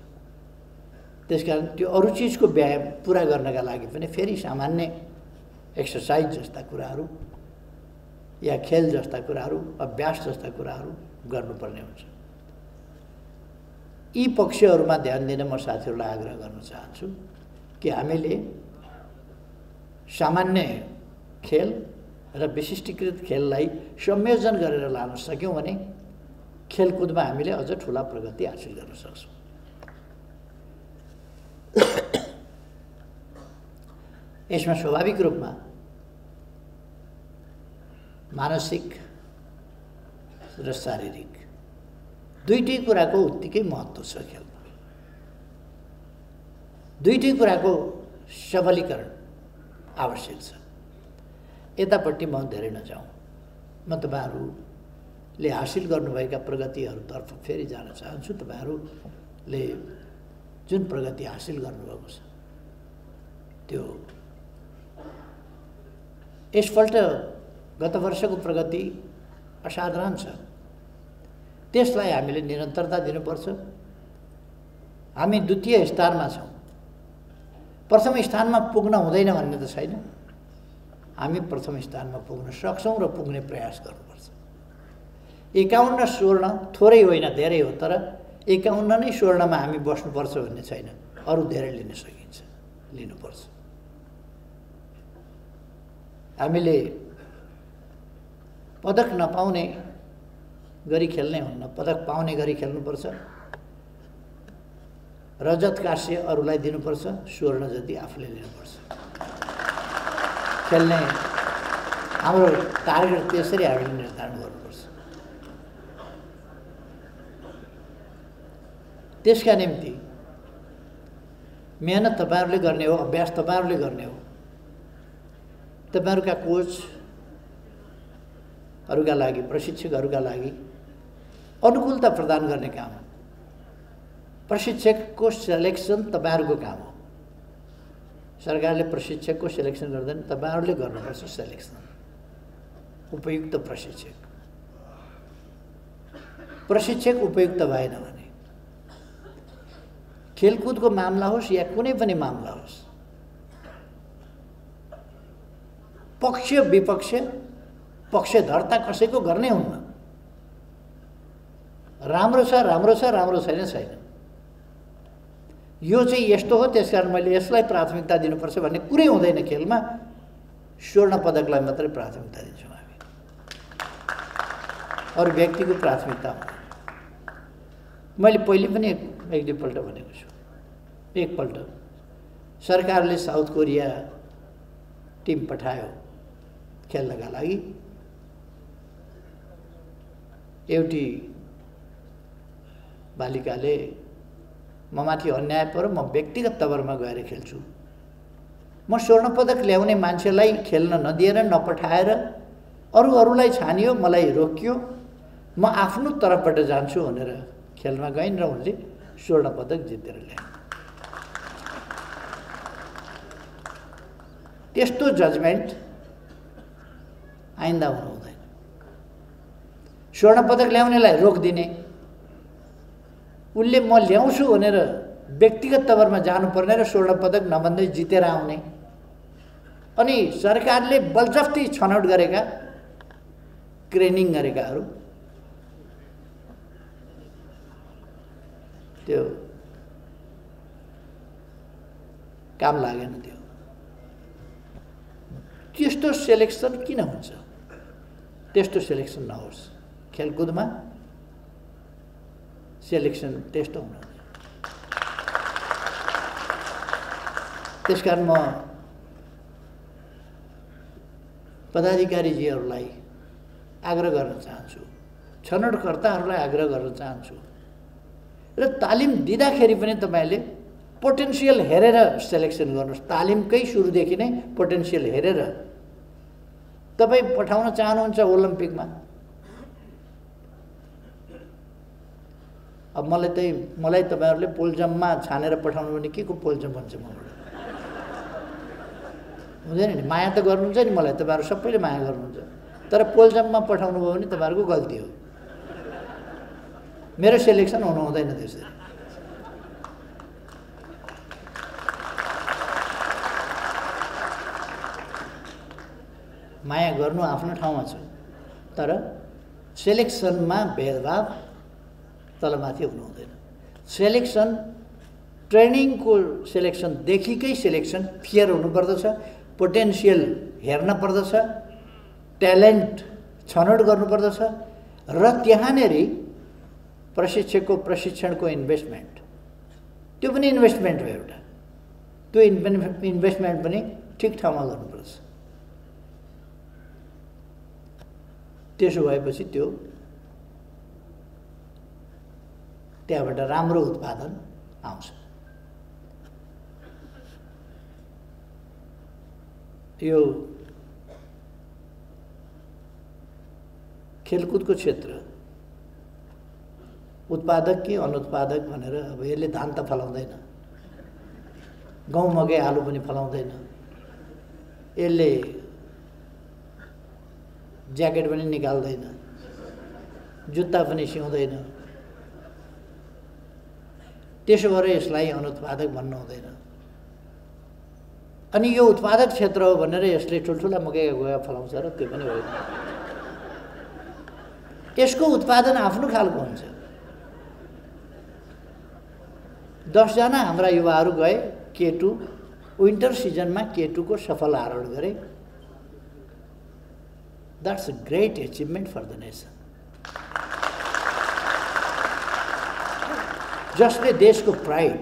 त्यसकारण त्यो अरू चिजको व्यायाम पुरा गर्नका लागि पनि फेरि सामान्य एक्सर्साइज जस्ता कुराहरू या खेल जस्ता कुराहरू, अभ्यास जस्ता कुराहरू गर्नुपर्ने हुन्छ। यी पक्षहरूमा ध्यान दिन म साथीहरूलाई आग्रह गर्न चाहन्छु कि हामीले सामान्य खेल र विशिष्टीकृत खेललाई संयोजन गरेर लान सक्यौँ भने खेलकुदमा हामीले अझ ठुला प्रगति हासिल गर्न सक्छौँ। यसमा स्वाभाविक रूपमा मानसिक र शारीरिक दुईटै कुराको उत्तिकै महत्त्व छ। खेलमा दुईटै कुराको सबलीकरण आवश्यक छ। यतापट्टि म धेरै नजाउँ, म तपाईँहरूले हासिल गर्नुभएका प्रगतिहरूतर्फ फेरि जान चाहन्छु। तपाईँहरूले जुन प्रगति हासिल गर्नुभएको छ त्यो यसपल्ट गत वर्षको प्रगति असाधारण छ। त्यसलाई हामीले निरन्तरता दिनुपर्छ। हामी द्वितीय स्थानमा छौँ, प्रथम स्थानमा पुग्न हुँदैन भन्ने त छैन। हामी प्रथम स्थानमा पुग्न सक्छौँ र पुग्ने प्रयास गर्नुपर्छ। 51 स्वर्ण थोरै होइन, धेरै हो, तर 51 नै स्वर्णमा हामी बस्नुपर्छ भन्ने छैन। अरू धेरै लिन सकिन्छ, लिनुपर्छ। हामीले पदक नपाउने गरी खेल्ने हुन्न, पदक पाउने गरी खेल्नुपर्छ। रजत काँस्य अरूलाई दिनुपर्छ, स्वर्ण जति आफूले लिनुपर्छ। खेल्ने हाम्रो टार्गेट त्यसरी हामीले निर्धारण गर्नुपर्छ। त्यसका निम्ति मेहनत तपाईँहरूले गर्ने हो, अभ्यास तपाईँहरूले गर्ने हो। तपाईँहरूका कोचहरूका लागि, प्रशिक्षकहरूका लागि अनुकूलता प्रदान गर्ने काम हो। प्रशिक्षकको सेलेक्सन तपाईँहरूको काम हो। सरकारले प्रशिक्षकको सेलेक्सन गर्दैन, तपाईँहरूले गर्नुपर्छ सेलेक्सन। उपयुक्त प्रशिक्षक उपयुक्त भएन भने खेलकुदको मामला होस् या कुनै पनि मामला होस्, पक्ष विपक्ष पक्षधरता कसैको गर्नै हुन्न। राम्रो छ, राम्रो छ, राम्रो छैन, छैन। यो चाहिँ यस्तो हो, त्यसकारण मैले यसलाई प्राथमिकता दिनुपर्छ भन्ने कुरै हुँदैन। खेलमा स्वर्ण पदकलाई मात्रै प्राथमिकता दिन्छौँ हामी, अरू व्यक्तिको प्राथमिकता हुँदैन। मैले पहिले पनि एक दुईपल्ट भनेको छु। एकपल्ट सरकारले साउथ कोरिया टिम पठायो खेल्नका लागि। एउटी बालिकाले ममाथि अन्याय पर्यो, म व्यक्तिगत तवरमा गएर खेल्छु म स्वर्ण पदक ल्याउने मान्छेलाई खेल्न नदिएर नपठाएर अरूलाई छानियो, मलाई रोकियो, म आफ्नो तर्फबाट जान्छु भनेर खेलमा गइन् र उनले स्वर्ण पदक जितेर ल्याए। त्यस्तो जजमेन्ट आइन्दा हुनु हुँदैन। स्वर्ण पदक ल्याउनेलाई रोकिदिने, उसले म ल्याउँछु भनेर व्यक्तिगत तवरमा जानुपर्ने र स्वर्ण पदक नभन्दै जितेर आउने, अनि सरकारले बलजफ्ती छनौट गरेका, क्रेनिङ गरेकाहरू त्यो काम लागेन। त्यो त्यस्तो सेलेक्सन किन हुन्छ? त्यस्तो सेलेक्सन नहोस्। खेलकुदमा सेलेक्सन त्यस्तो हुनु। त्यसकारण म पदाधिकारीजीहरूलाई आग्रह गर्न चाहन्छु, छनौटकर्ताहरूलाई आग्रह गर्न चाहन्छु र तालिम दिँदाखेरि पनि तपाईँले पोटेन्सियल हेरेर सेलेक्सन गर्नुहोस्। तालिमकै सुरुदेखि नै पोटेन्सियल हेरेर तपाईँ पठाउन चाहनुहुन्छ ओलम्पिकमा। अब मलाई तपाईँहरूले पोलजम्पमा छानेर पठाउनु भने के को पोलजम्प भन्छ मबाट? हुँदैन नि। माया त गर्नुहुन्छ नि मलाई, तपाईँहरू सबैले माया गर्नुहुन्छ, तर पोलजम्पमा पठाउनु भयो भने तपाईँहरूको गल्ती हो। मेरो सेलेक्सन हुनु हुँदैन त्यसरी। माया गर्नु आफ्नो ठाउँमा छ, तर सेलेक्सनमा भेदभाव तलमाथि हुनु हुँदैन। सेलेक्सन ट्रेनिङको सेलेक्सनदेखिकै सेलेक्सन फेयर हुनुपर्दछ, पोटेन्सियल हेर्न पर्दछ, ट्यालेन्ट छनौट गर्नुपर्दछ र त्यहाँनेरि प्रशिक्षकको प्रशिक्षणको इन्भेस्टमेन्ट, त्यो पनि इन्भेस्टमेन्ट हो एउटा। त्यो इन्भेस्टमेन्ट पनि ठिक ठाउँमा गर्नुपर्छ। त्यसो भएपछि त्यो त्यहाँबाट राम्रो उत्पादन आउँछ। यो खेलकुदको क्षेत्र उत्पादक कि अनुत्पादक भनेर अब यसले धान त फलाउँदैन, गहुँ मकै आलु पनि फलाउँदैन, यसले ज्याकेट पनि निकाल्दैन, जुत्ता पनि सिउँदैन। त्यसो भएर यसलाई अनुत्पादक भन्नु हुँदैन। अनि यो उत्पादक क्षेत्र हो भनेर यसले ठुल्ठुला मकैका गोया फलाउँछ र त्यो पनि होइन। यसको उत्पादन आफ्नो खालको हुन्छ। 10 जना हाम्रा युवाहरू गए K2, विन्टर सिजनमा K2 को सफल आरोहण गरे। That's a great achievement for the nation. जसले देशको प्राइड,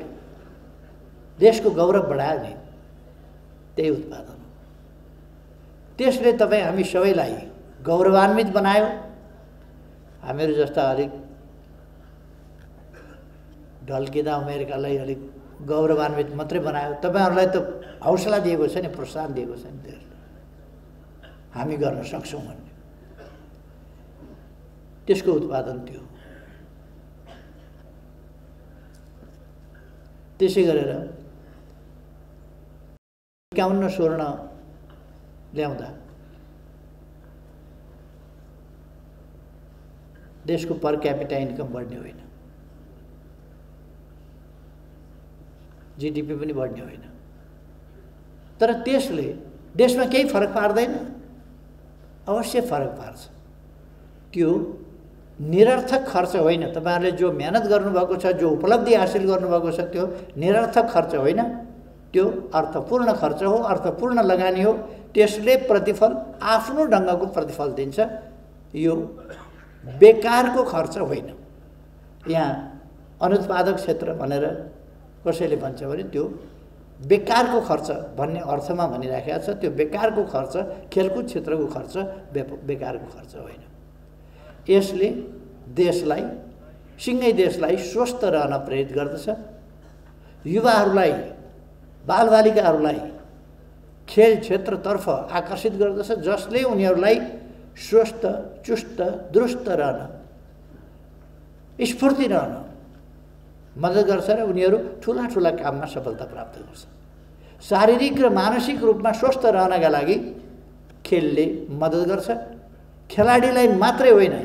देशको गौरव बढायो नि, त्यही उत्पादन हो। त्यसले तपाईँ हामी सबैलाई गौरवान्वित बनायो। हामीहरू जस्ता अलिक ढल्किँदा उमेरकालाई अलिक गौरवान्वित मात्रै बनायो। तपाईँहरूलाई त हौसला दिएको छ नि, प्रोत्साहन दिएको छ नि, त्यसले हामी गर्न सक्छौँ भन्ने। त्यसको उत्पादन त्यो। त्यसै गरेर 51 स्वर्ण ल्याउँदा देशको पर क्यापिटा इन्कम बढ्ने होइन, जीडीपी पनि बढ्ने होइन, तर त्यसले देशमा केही फरक पार्दैन। अवश्य फरक पार्छ। त्यो निरर्थक खर्च होइन। तपाईहरुले जो मेहनत गर्नुभएको छ, जो उपलब्धि हासिल गर्नुभएको छ, त्यो निरर्थक खर्च होइन, त्यो अर्थपूर्ण खर्च हो, अर्थपूर्ण लगानी हो। त्यसले प्रतिफल आफ्नो ढङ्गको प्रतिफल दिन्छ। यो बेकारको खर्च होइन। यहाँ अनुत्पादक क्षेत्र भनेर कसैले भन्छ भने त्यो बेकारको खर्च भन्ने अर्थमा भनिराखेको छ। त्यो बेकारको खर्च, खेलकुद क्षेत्रको खर्च बेकारको खर्च होइन। यसले देशलाई, सिंगै देशलाई स्वस्थ रहन प्रेरित गर्दछ। युवाहरूलाई, बालबालिकाहरूलाई खेल क्षेत्रतर्फ आकर्षित गर्दछ, जसले उनीहरूलाई स्वस्थ, चुस्त, दुरुस्त रहन, स्फूर्ति रहन मद्दत गर्छ र उनीहरू ठुला ठुला काममा सफलता प्राप्त गर्छ। शारीरिक र मानसिक रूपमा स्वस्थ रहनका लागि खेलले मद्दत गर्छ। खेलाडीलाई मात्रै होइन,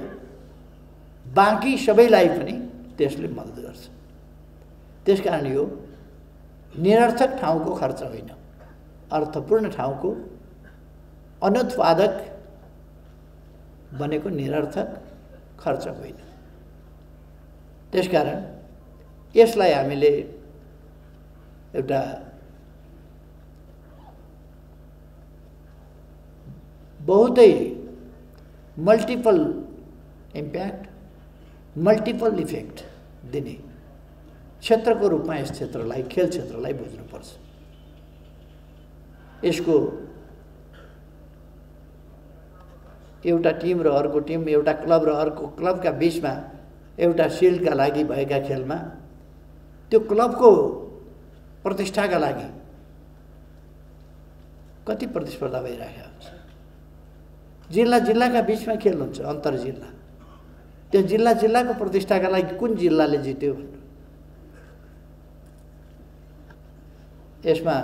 बाँकी सबैलाई पनि त्यसले मद्दत गर्छ। त्यसकारण यो निरर्थक ठाउँको खर्च होइन, अर्थपूर्ण ठाउँको अनुत्पादक बनेको निरर्थक खर्च होइन। त्यसकारण यसलाई हामीले एउटा बहुतै मल्टिपल इम्प्याक्ट, मल्टिपल इफेक्ट दिने क्षेत्रको रूपमा यस क्षेत्रलाई, खेल क्षेत्रलाई बुझ्नुपर्छ। यसको एउटा टिम र अर्को टिम, एउटा क्लब र अर्को क्लबका बीचमा एउटा सिल्डका लागि भएका खेलमा त्यो क्लबको प्रतिष्ठाका लागि कति प्रतिस्पर्धा भइरहेको हुन्छ। जिल्ला जिल्लाका बीचमा खेल हुन्छ, अन्तर जिल्ला। त्यो जिल्ला जिल्लाको प्रतिष्ठाका लागि कुन जिल्लाले जित्यो भन्नु, यसमा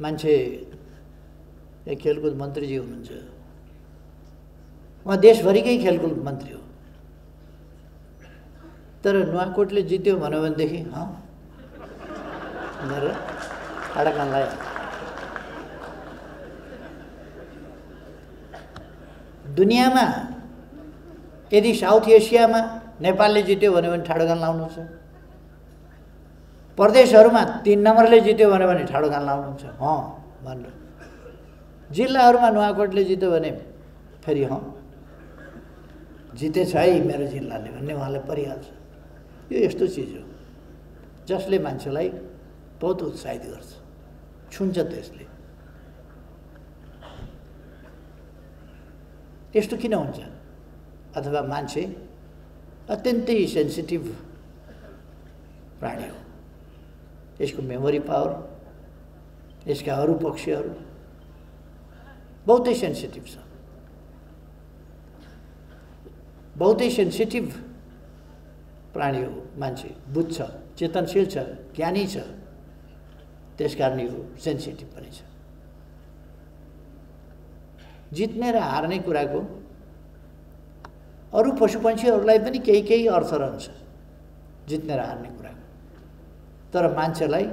मान्छे एक खेलकुद मन्त्रीजी हुनुहुन्छ, उहाँ देशभरिकै खेलकुद मन्त्री हो, तर नुवाकोटले जित्यो भन्यो भनेदेखि भनेर आडाकानलाई दुनियाँमा यदि साउथ एसियामा नेपालले जित्यो भन्यो भने ठाडोगान लाउनुहुन्छ, प्रदेशहरूमा 3 नम्बरले जित्यो भन्यो भने ठाडोगान लाउनुहुन्छ भनेर, जिल्लाहरूमा नुवाकोटले जित्यो भने फेरि जितेछ है मेरो जिल्लाले भन्ने उहाँलाई परिहाल्छ। यो यस्तो चिज हो जसले मान्छेलाई बहुत उत्साहित गर्छ, छुन्छ त्यसले। यस्तो किन हुन्छ? अथवा मान्छे अत्यन्तै सेन्सिटिभ प्राणी हो। यसको मेमोरी पावर, यसका अरू पक्षहरू बहुतै सेन्सिटिभ छ, बहुतै सेन्सिटिभ प्राणी हो। मान्छे बुझ्छ, चेतनशील छ, ज्ञानी छ, त्यसकारण यो सेन्सिटिभ पनि छ। जित्ने र हार्ने कुराको अरू पशुपन्छीहरूलाई पनि केही केही अर्थ रहन्छ जित्ने र हार्ने कुराको, तर मान्छेलाई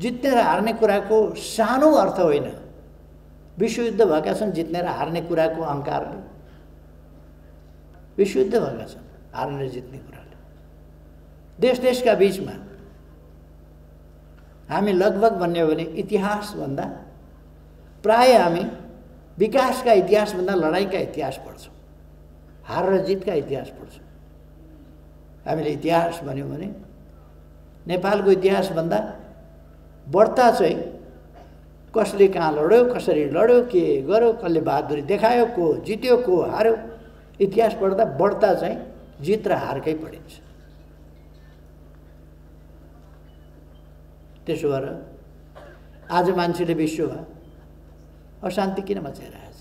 जित्ने र हार्ने कुराको सानो अर्थ होइन। विश्वयुद्ध भएका छन् जित्ने र हार्ने कुराको अहङ्कारले, विश्वयुद्ध भएका छन् हार्ने र जित्ने कुराले। देश देशका बीचमा हामी लगभग भन्ने हो भने इतिहासभन्दा प्राय हामी विकासका इतिहासभन्दा लडाइँका इतिहास पढ्छौँ, हार र जितका इतिहास पढ्छौँ। हामीले इतिहास भन्यौँ भने नेपालको इतिहासभन्दा बढ्ता चाहिँ कसले कहाँ लड्यो, कसरी लड्यो, के गर्यो, कसले बहादुरी देखायो, को जित्यो, को हार्यो, इतिहास पढ्दा बढ्ता चाहिँ जित र हारकै पढिन्छ। त्यसो भएर आज मान्छेले विश्वमा अशान्ति किन मचाइरहेछ?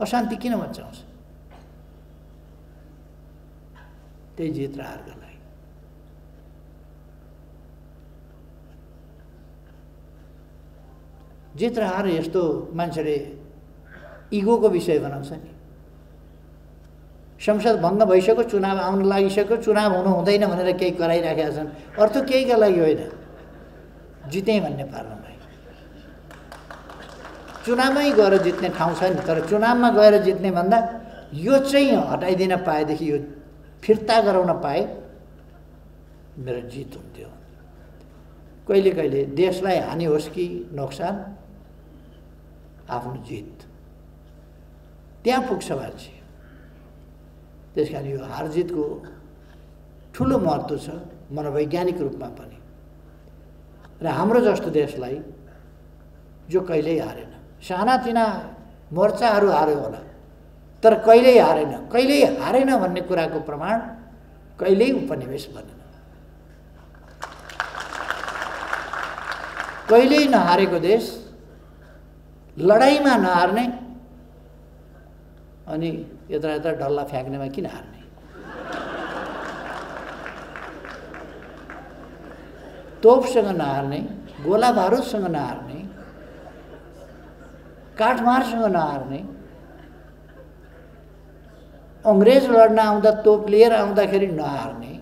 अशान्ति किन मचाउँछ? त्यही जित र हारका लागि। जित र हार यस्तो मान्छेले इगोको विषय बनाउँछ नि। संसद भङ्ग भइसक्यो, चुनाव आउन लागिसक्यो, चुनाव हुनु हुँदैन भनेर केही कराइराखेका छन्। अर्थ केहीका लागि होइन, जितेँ भन्ने पार्नमा। चुनावमै गएर जित्ने ठाउँ छ नि, तर चुनावमा गएर जित्ने भन्दा यो चाहिँ हटाइदिन पाएदेखि, यो फिर्ता गराउन पाए मेरो जित हुन्थ्यो। कहिले कहिले देशलाई हानि होस् कि नोक्सान, आफ्नो जित त्यहाँ पुग्छ मान्छे। त्यस कारण यो हार जितको ठुलो महत्त्व छ मनोवैज्ञानिक रूपमा पनि। र हाम्रो जस्तो देशलाई जो कहिल्यै हारेन, सानातिना मोर्चाहरू हार्यो होला तर कहिल्यै हारेन, कहिल्यै हारेन भन्ने कुराको प्रमाण कहिल्यै उपनिवेश बनेन। कहिल्यै नहारेको देश, लडाइँमा नहार्ने, अनि यता डल्ला फ्याँक्नेमा किन हार्ने? तोपसँग नहार्ने, गोला बारुदसँग नहार्ने, काठमारसँग नहार्ने, अङ्ग्रेज लड्न आउँदा तोप लिएर आउँदाखेरि नहार्ने,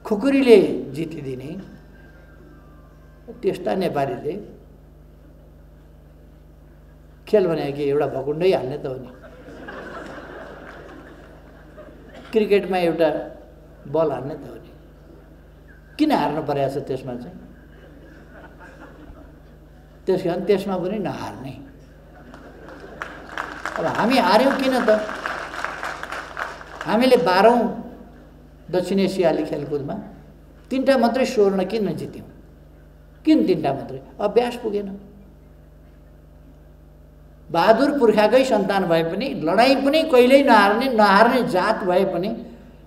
खुकुरीले जितिदिने त्यस्ता नेपालीले खेल भने कि एउटा भकुण्डै हाल्ने त हो नि। क्रिकेटमा एउटा बल हाल्ने त हो नि। किन हार्नु परेको छ त्यसमा चाहिँ? त्यस कारण त्यसमा पनि नहार्ने। अब हामी हार्यौँ किन त? हामीले 12औं दक्षिण एसियाली खेलकुदमा 3टा मात्रै स्वर्ण किन जित्यौँ? किन 3टा मात्रै? अभ्यास पुगेन। बहादुर पुर्खाकै सन्तान भए पनि, लडाइँ पनि कहिल्यै नहार्ने जात भए पनि,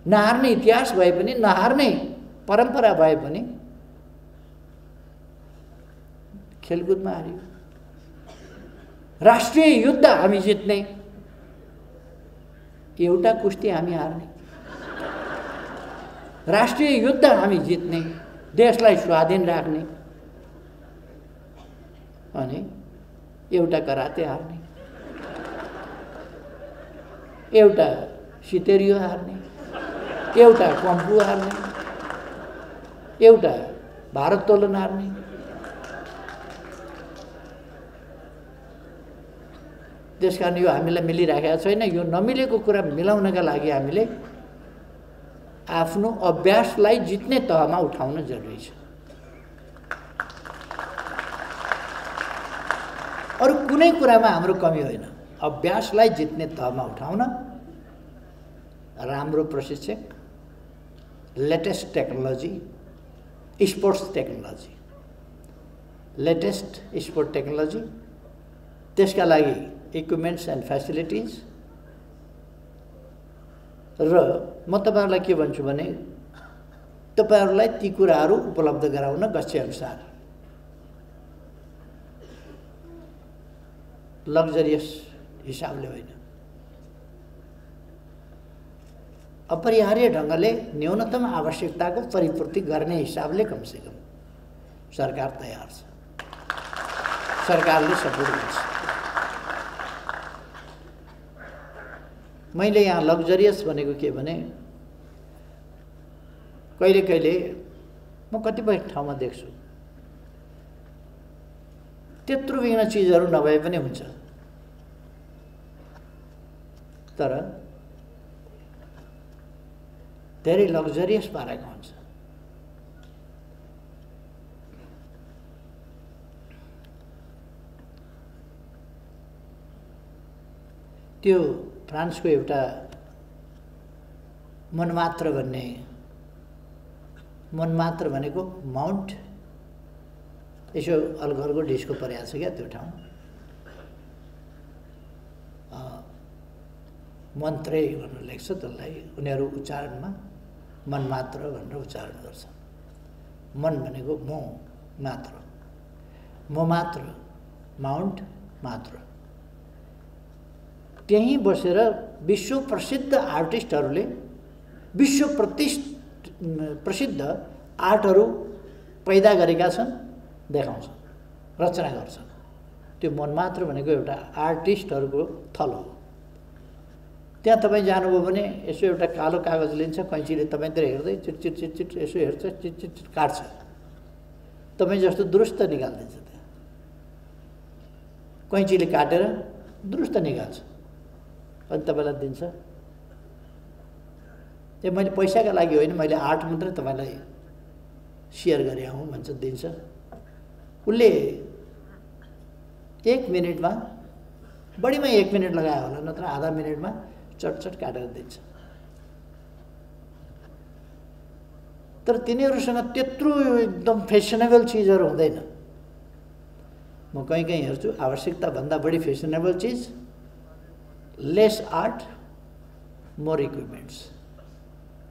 नहार्ने इतिहास भए पनि, नहार्ने परम्परा भए पनि खेलकुदमा हार्यौँ। राष्ट्रिय युद्ध हामी जित्ने, एउटा कुस्ती हामी हार्ने। राष्ट्रिय युद्ध हामी जित्ने, देशलाई स्वाधीन राख्ने, अनि एउटा कराते हार्ने, एउटा सितेरियो हार्ने, एउटा कम्पू हार्ने, एउटा भारोत्तोलन हार्ने। त्यसकारण यो हामीलाई मिलिरहेको छैन। यो नमिलेको कुरा मिलाउनका लागि हामीले आफ्नो अभ्यासलाई जित्ने तहमा उठाउन जरुरी छ। अरू कुनै कुरामा हाम्रो कमी होइन। अभ्यासलाई जित्ने तहमा उठाउन राम्रो प्रशिक्षक, latest technology, sports technology, latest sport technology, त्यसका लागि इक्विपमेन्ट्स एन्ड फेसिलिटिज, र म तपाईहरुलाई के भन्छु भने तपाईहरुलाई ती कुराहरू उपलब्ध गराउन गच्छेअनुसार लग्जरियस हिसाबले होइन, अपरिहार्य ढङ्गले न्यूनतम आवश्यकताको परिपूर्ति गर्ने हिसाबले कमसेकम सरकार तयार छ। सरकारले सपोर्ट गर्छ। मैले यहाँ लग्जरियस भनेको के भने कहिले कहिले म कतिपय ठाउँमा देख्छु त्यत्रो बिघ्न चिजहरू नभए पनि हुन्छ, तर धेरै लग्जरियस पारेको हुन्छ। त्यो फ्रान्सको एउटा मनमात्र भनेको माउन्ट यसो अलगलको डिस्को परेको छ क्या त्यो ठाउँ, मन्त्रे भनेर लेख्छ त्यसलाई। उनीहरू उच्चारणमा मनमात्र भनेर उच्चारण गर्छन्। मन भनेको म मात्र, म मात्र, माउन्ट मात्र। त्यहीँ बसेर विश्व प्रसिद्ध आर्टिस्टहरूले विश्व प्रसिद्ध आर्टहरू पैदा गरेका छन्, देखाउँछन्, रचना गर्छन्। त्यो मनमात्र भनेको एउटा आर्टिस्टहरूको थलो हो। त्यहाँ तपाईँ जानुभयो भने यसो एउटा कालो कागज लिन्छ, कैँचीले तपाईँतिर हेर्दै चिट चिट चिट चिट यसो हेर्छ, चिट चिट चिट काट्छ, तपाईँ जस्तो दुरुस्त निकालिदिन्छ। त्यहाँ कैँचीले काटेर दुरुस्त निकाल्छ अनि तपाईँलाई दिन्छ। त्यो मैले पैसाका लागि होइन, मैले आर्ट मात्रै तपाईँलाई सेयर गरे हौँ भन्छ, दिन्छ। उसले 1 मिनटमा, बढीमा 1 मिनट लगायो होला, नत्र आधा मिनटमा चटचट काटेर दिन्छ। तर तिनीहरूसँग त्यत्रो एकदम फेसनेबल चिजहरू हुँदैन। म कहीँ कहीँ हेर्छु आवश्यकताभन्दा बढी फेसनेबल चिज, लेस आर्ट, मोर इक्विपमेन्ट्स,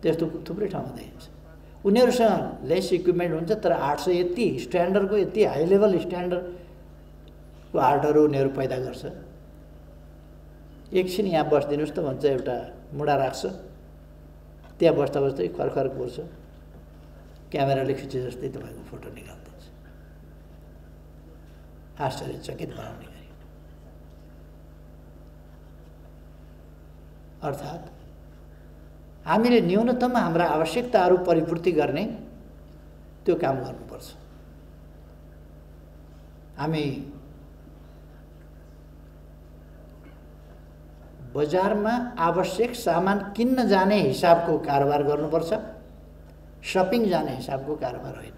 त्यस्तो थुप्रै ठाउँमा देखिन्छ। उनीहरूसँग लेस इक्विपमेन्ट हुन्छ, तर आर्ट्स यति स्ट्यान्डर्डको, यति हाई लेभल स्ट्यान्डर्डको आर्टहरू उनीहरू पैदा गर्छ। एकछिन यहाँ बसिदिनुहोस् त भन्छ, एउटा मुढा राख्छ, त्यहाँ बस्दा बस्दै खरखर पर्छ, क्यामेराले खिचे जस्तै तपाईँको फोटो निकाल्दिन्छ, आश्चर्यचकित बनाउने गरी। अर्थात् हामीले न्यूनतम हाम्रा आवश्यकताहरू परिपूर्ति गर्ने त्यो काम गर्नुपर्छ। हामी बजारमा आवश्यक सामान किन्न जाने हिसाबको कारोबार गर्नुपर्छ, सपिङ जाने हिसाबको कारोबार होइन।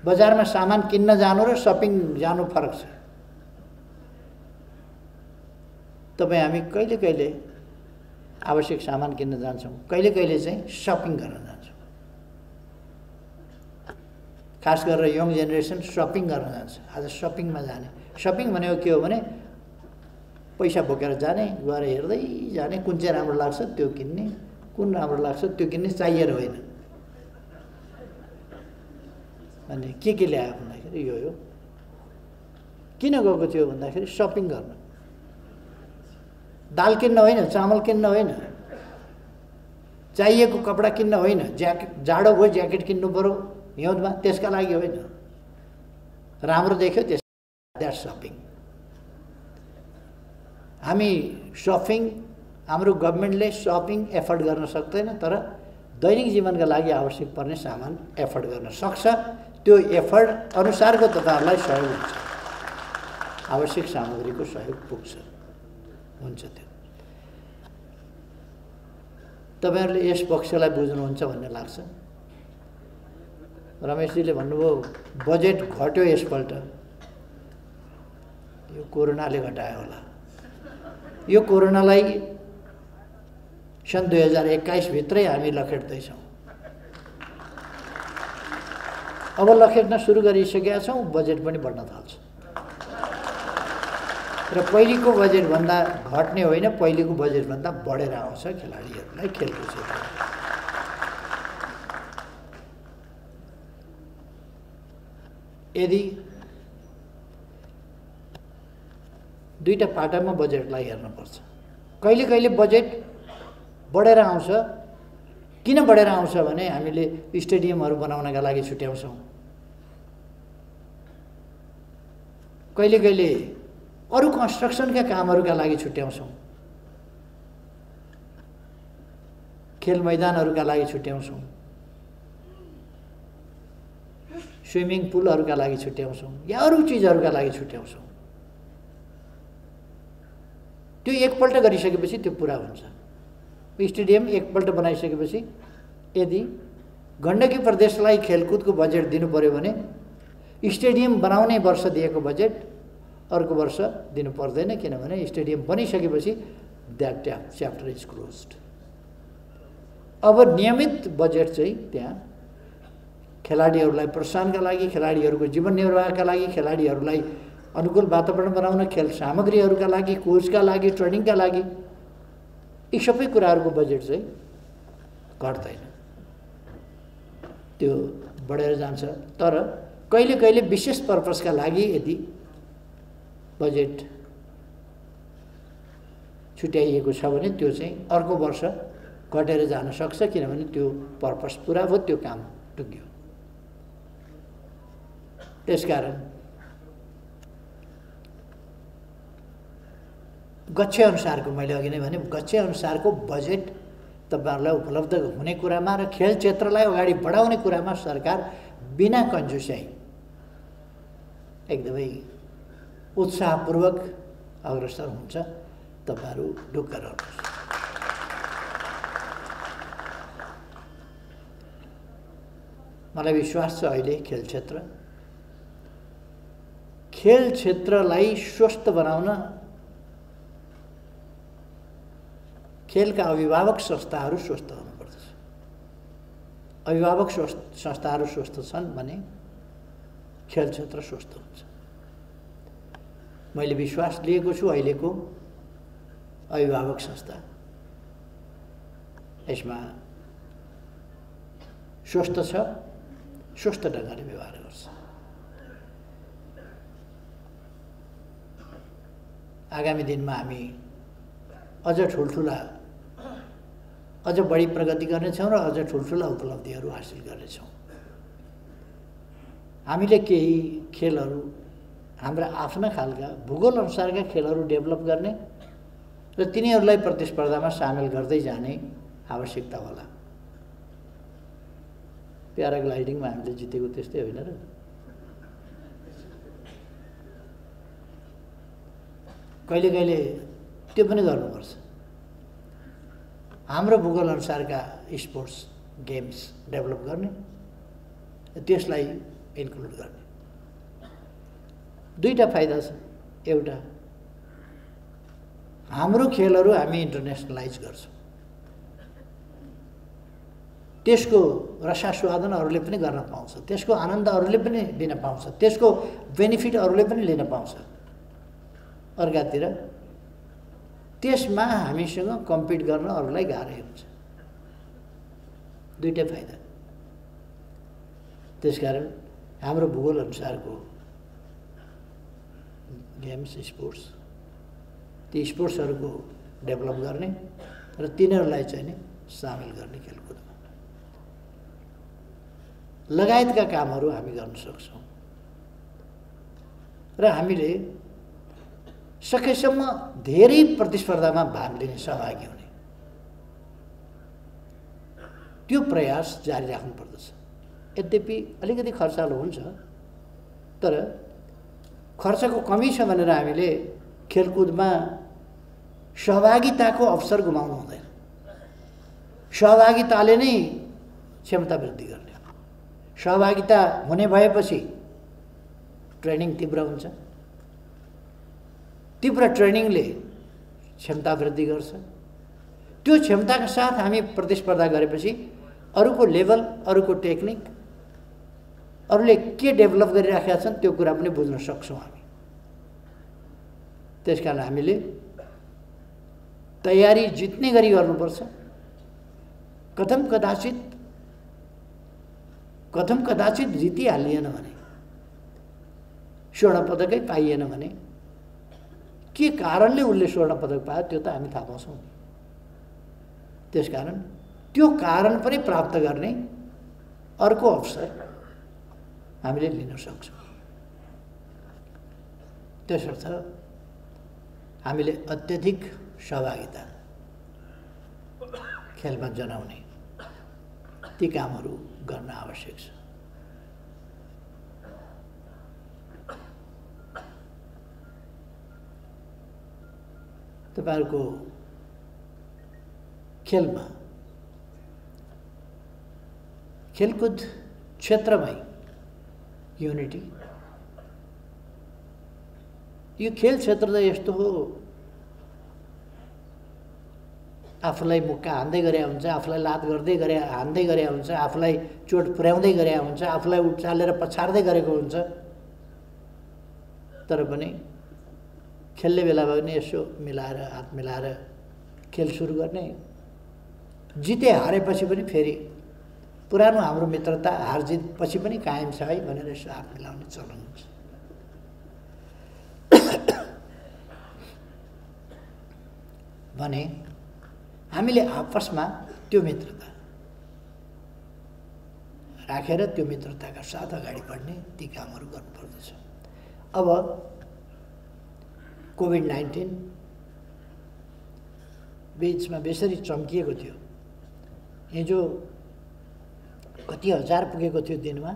बजारमा सामान किन्न जानु र सपिङ जानु फरक छ। तपाईँ हामी कहिले कहिले आवश्यक सामान किन्न जान्छौँ, कहिले कहिले चाहिँ सपिङ गर्न जान्छौँ। खास गरेर यङ जेनेरेसन सपिङ गर्न जान्छ। आज सपिङमा जाने, सपिङ भनेको के हो भने पैसा बोकेर जाने, गएर हेर्दै जाने, कुन चाहिँ राम्रो लाग्छ त्यो किन्ने, कुन राम्रो लाग्छ त्यो किन्ने, चाहिएर होइन। अनि के ल्यायो भन्दाखेरि यो किन गएको थियो भन्दाखेरि सपिङ गर्न, दाल किन्न होइन, चामल किन्न होइन, चाहिएको कपडा किन्न होइन, ज्याकेट जाडो भयो ज्याकेट किन्नु पर्यो हिउँदमा, त्यसका लागि होइन, राम्रो देख्यो त्यस द्याट्स सपिङ। हामी सपिङ, हाम्रो गभर्मेन्टले सपिङ एफोर्ड गर्न सक्दैन, तर दैनिक जीवनका लागि आवश्यक पर्ने सामान एफोर्ड गर्न सक्छ। त्यो एफोर्ड अनुसारको तपाईँहरूलाई सहयोग हुन्छ, आवश्यक सामग्रीको सहयोग पुग्छ, हुन्छ। त्यो तपाईँहरूले यस पक्षलाई बुझ्नुहुन्छ भन्ने लाग्छ। रमेशजीले भन्नुभयो बजेट घट्यो यसपल्ट, यो कोरोनाले घटायो होला। यो कोरोनालाई सन् 2021 भित्रै हामी लखेट्दैछौँ। अब लखेट्न सुरु गरिसकेका छौँ, बजेट पनि बढ्न थाल्छ। र पहिलेको बजेटभन्दा घट्ने होइन, पहिलेको बजेटभन्दा बढेर आउँछ खेलाडीहरूलाई खेलको क्षेत्रमा। यदि दुईटा पाटामा बजेटलाई हेर्नुपर्छ। कहिले कहिले बजेट बढेर आउँछ। किन बढेर आउँछ भने हामीले स्टेडियमहरू बनाउनका लागि छुट्याउँछौँ, कहिले कहिले अरू कन्स्ट्रक्सनका कामहरूका लागि छुट्याउँछौँ, खेल मैदानहरूका लागि छुट्याउँछौँ, स्विमिङ पुलहरूका लागि छुट्याउँछौँ, या अरू चिजहरूका लागि छुट्याउँछौँ। त्यो एकपल्ट गरिसकेपछि त्यो पुरा हुन्छ। स्टेडियम एकपल्ट बनाइसकेपछि यदि गण्डकी प्रदेशलाई खेलकुदको बजेट दिनु पर्यो भने स्टेडियम बनाउने वर्ष दिएको बजेट अर्को वर्ष दिनु पर्दैन, किनभने स्टेडियम बनिसकेपछि द्याट च्याप्टर इज क्लोज्ड। अब नियमित बजेट चाहिँ त्यहाँ खेलाडीहरूलाई प्रोत्साहनका लागि, खेलाडीहरूको जीवन निर्वाहका लागि, खेलाडीहरूलाई अनुकूल वातावरण बनाउन, खेल सामग्रीहरूका लागि, कोचका लागि, ट्रेनिङका लागि, यी सबै कुराहरूको बजेट चाहिँ घट्दैन, त्यो बढेर जान्छ। तर कहिले कहिले विशेष पर्पसका लागि यदि बजेट छुट्याइएको छ भने त्यो चाहिँ अर्को वर्ष घटेर जान सक्छ, किनभने त्यो पर्पस पुरा भयो, त्यो काम टुक्यो। त्यसकारण गच्छे अनुसारको, मैले अघि नै भने गच्छे अनुसारको बजेट तपाईँहरूलाई उपलब्ध हुने कुरामा र खेल क्षेत्रलाई अगाडि बढाउने कुरामा सरकार बिना कन्जुस्याइ एकदमै उत्साहपूर्वक अग्रसर हुन्छ। तपाईँहरू ढुक्क रहनुहोस्। मलाई विश्वास छ अहिले खेल क्षेत्रलाई स्वस्थ बनाउन खेलका अभिभावक संस्थाहरू स्वस्थ हुनुपर्दछ। अभिभावक संस्थाहरू स्वस्थ छन् भने खेल क्षेत्र स्वस्थ हुन्छ। मैले विश्वास लिएको छु अहिलेको अभिभावक संस्था यसमा स्वस्थ छ, स्वस्थ ढङ्गले व्यवहार गर्छ। आगामी दिनमा हामी अझ ठुल्ठुला, अझ बढी प्रगति गर्नेछौँ र अझ ठुल्ठुला उपलब्धिहरू हासिल गर्नेछौँ। हामीले केही खेलहरू हाम्रा आफ्ना खालका भूगोल अनुसारका खेलहरू डेभलप गर्ने र तिनीहरूलाई प्रतिस्पर्धामा सामेल गर्दै जाने आवश्यकता होला। प्याराग्लाइडिङमा हामीले जितेको त्यस्तै होइन र? कहिले कहिले त्यो पनि गर्नुपर्छ। हाम्रो भूगोल अनुसारका स्पोर्ट्स गेम्स डेभलप गर्ने, त्यसलाई इन्क्लुड गर्ने। दुईटा फाइदा छ। एउटा, हाम्रो खेलहरू हामी इन्टरनेसनलाइज गर्छौँ, त्यसको रसास्वादन अरूले पनि गर्न पाउँछ, त्यसको आनन्द अरूले पनि लिन पाउँछ, त्यसको बेनिफिट अरूले पनि लिन पाउँछ। अर्कातिर त्यसमा हामीसँग कम्पिट गर्न अरूलाई गाह्रै हुन्छ। दुईटै फाइदा। त्यसकारण हाम्रो भूगोल अनुसारको गेम्स, स्पोर्ट्स, ती स्पोर्ट्सहरूको डेभलप गर्ने र तिनीहरूलाई चाहिँ नि सामेल गर्ने खेलकुदमा लगायतका कामहरू हामी गर्न सक्छौँ। र हामीले सकेसम्म धेरै प्रतिस्पर्धामा भाग लिने, सहभागी हुने त्यो प्रयास जारी राख्नुपर्दछ। यद्यपि अलिकति खर्चालो हुन्छ, तर खर्चको कमी छ भनेर हामीले खेलकुदमा सहभागिताको अवसर गुमाउनु हुँदैन। सहभागिताले नै क्षमता वृद्धि गर्ने। सहभागिता हुने भएपछि ट्रेनिङ तीव्र हुन्छ। तीव्र ट्रेनिङले क्षमता वृद्धि गर्छ। त्यो क्षमताका साथ हामी प्रतिस्पर्धा गरेपछि अरूको लेभल, अरूको टेक्निक, अरूले के डेभलप गरिराखेका छन् त्यो कुरा पनि बुझ्न सक्छौँ हामी। त्यसकारण हामीले तयारी जित्ने गरी गर्नुपर्छ। कथम कदाचित जितिहालिएन भने, स्वर्ण पदकै पाइएन भने के कारणले उसले स्वर्ण पदक पायो त्यो त हामी थाहा पाउँछौँ। त्यसकारण त्यो कारण पनि प्राप्त गर्ने अर्को अवसर हामीले लिन सक्छौँ। त्यसर्थ हामीले अत्यधिक सहभागिता खेलमा जनाउने ती कामहरू गर्न आवश्यक छ। तपाईहरुको खेलमा, खेलकुद क्षेत्रमै युनिटी, यो खेल क्षेत्र त यस्तो हो, आफूलाई मुक्का हान्दै गरे हुन्छ, आफूलाई लात गर्दै गरे हान्दै गरे हुन्छ, आफूलाई चोट पुर्याउँदै गरे हुन्छ, आफूलाई उचालेर पछार्दै गरेको हुन्छ। तर पनि खेल्ने बेला पनि यसो मिलाएर, हात मिलाएर खेल सुरु गर्ने, जिते हारेपछि पनि फेरि पुरानो हाम्रो मित्रता हार जित पछि पनि कायम छ है भनेर यसो हात मिलाउने चलन हुन्छ। भने हामीले आपसमा त्यो मित्रता राखेर त्यो मित्रताका साथ अगाडि बढ्ने ती कामहरू गर्नुपर्दछ। अब कोभिड-19 बीचमा बेसरी चम्किएको थियो। हिजो कति हजार पुगेको थियो दिनमा,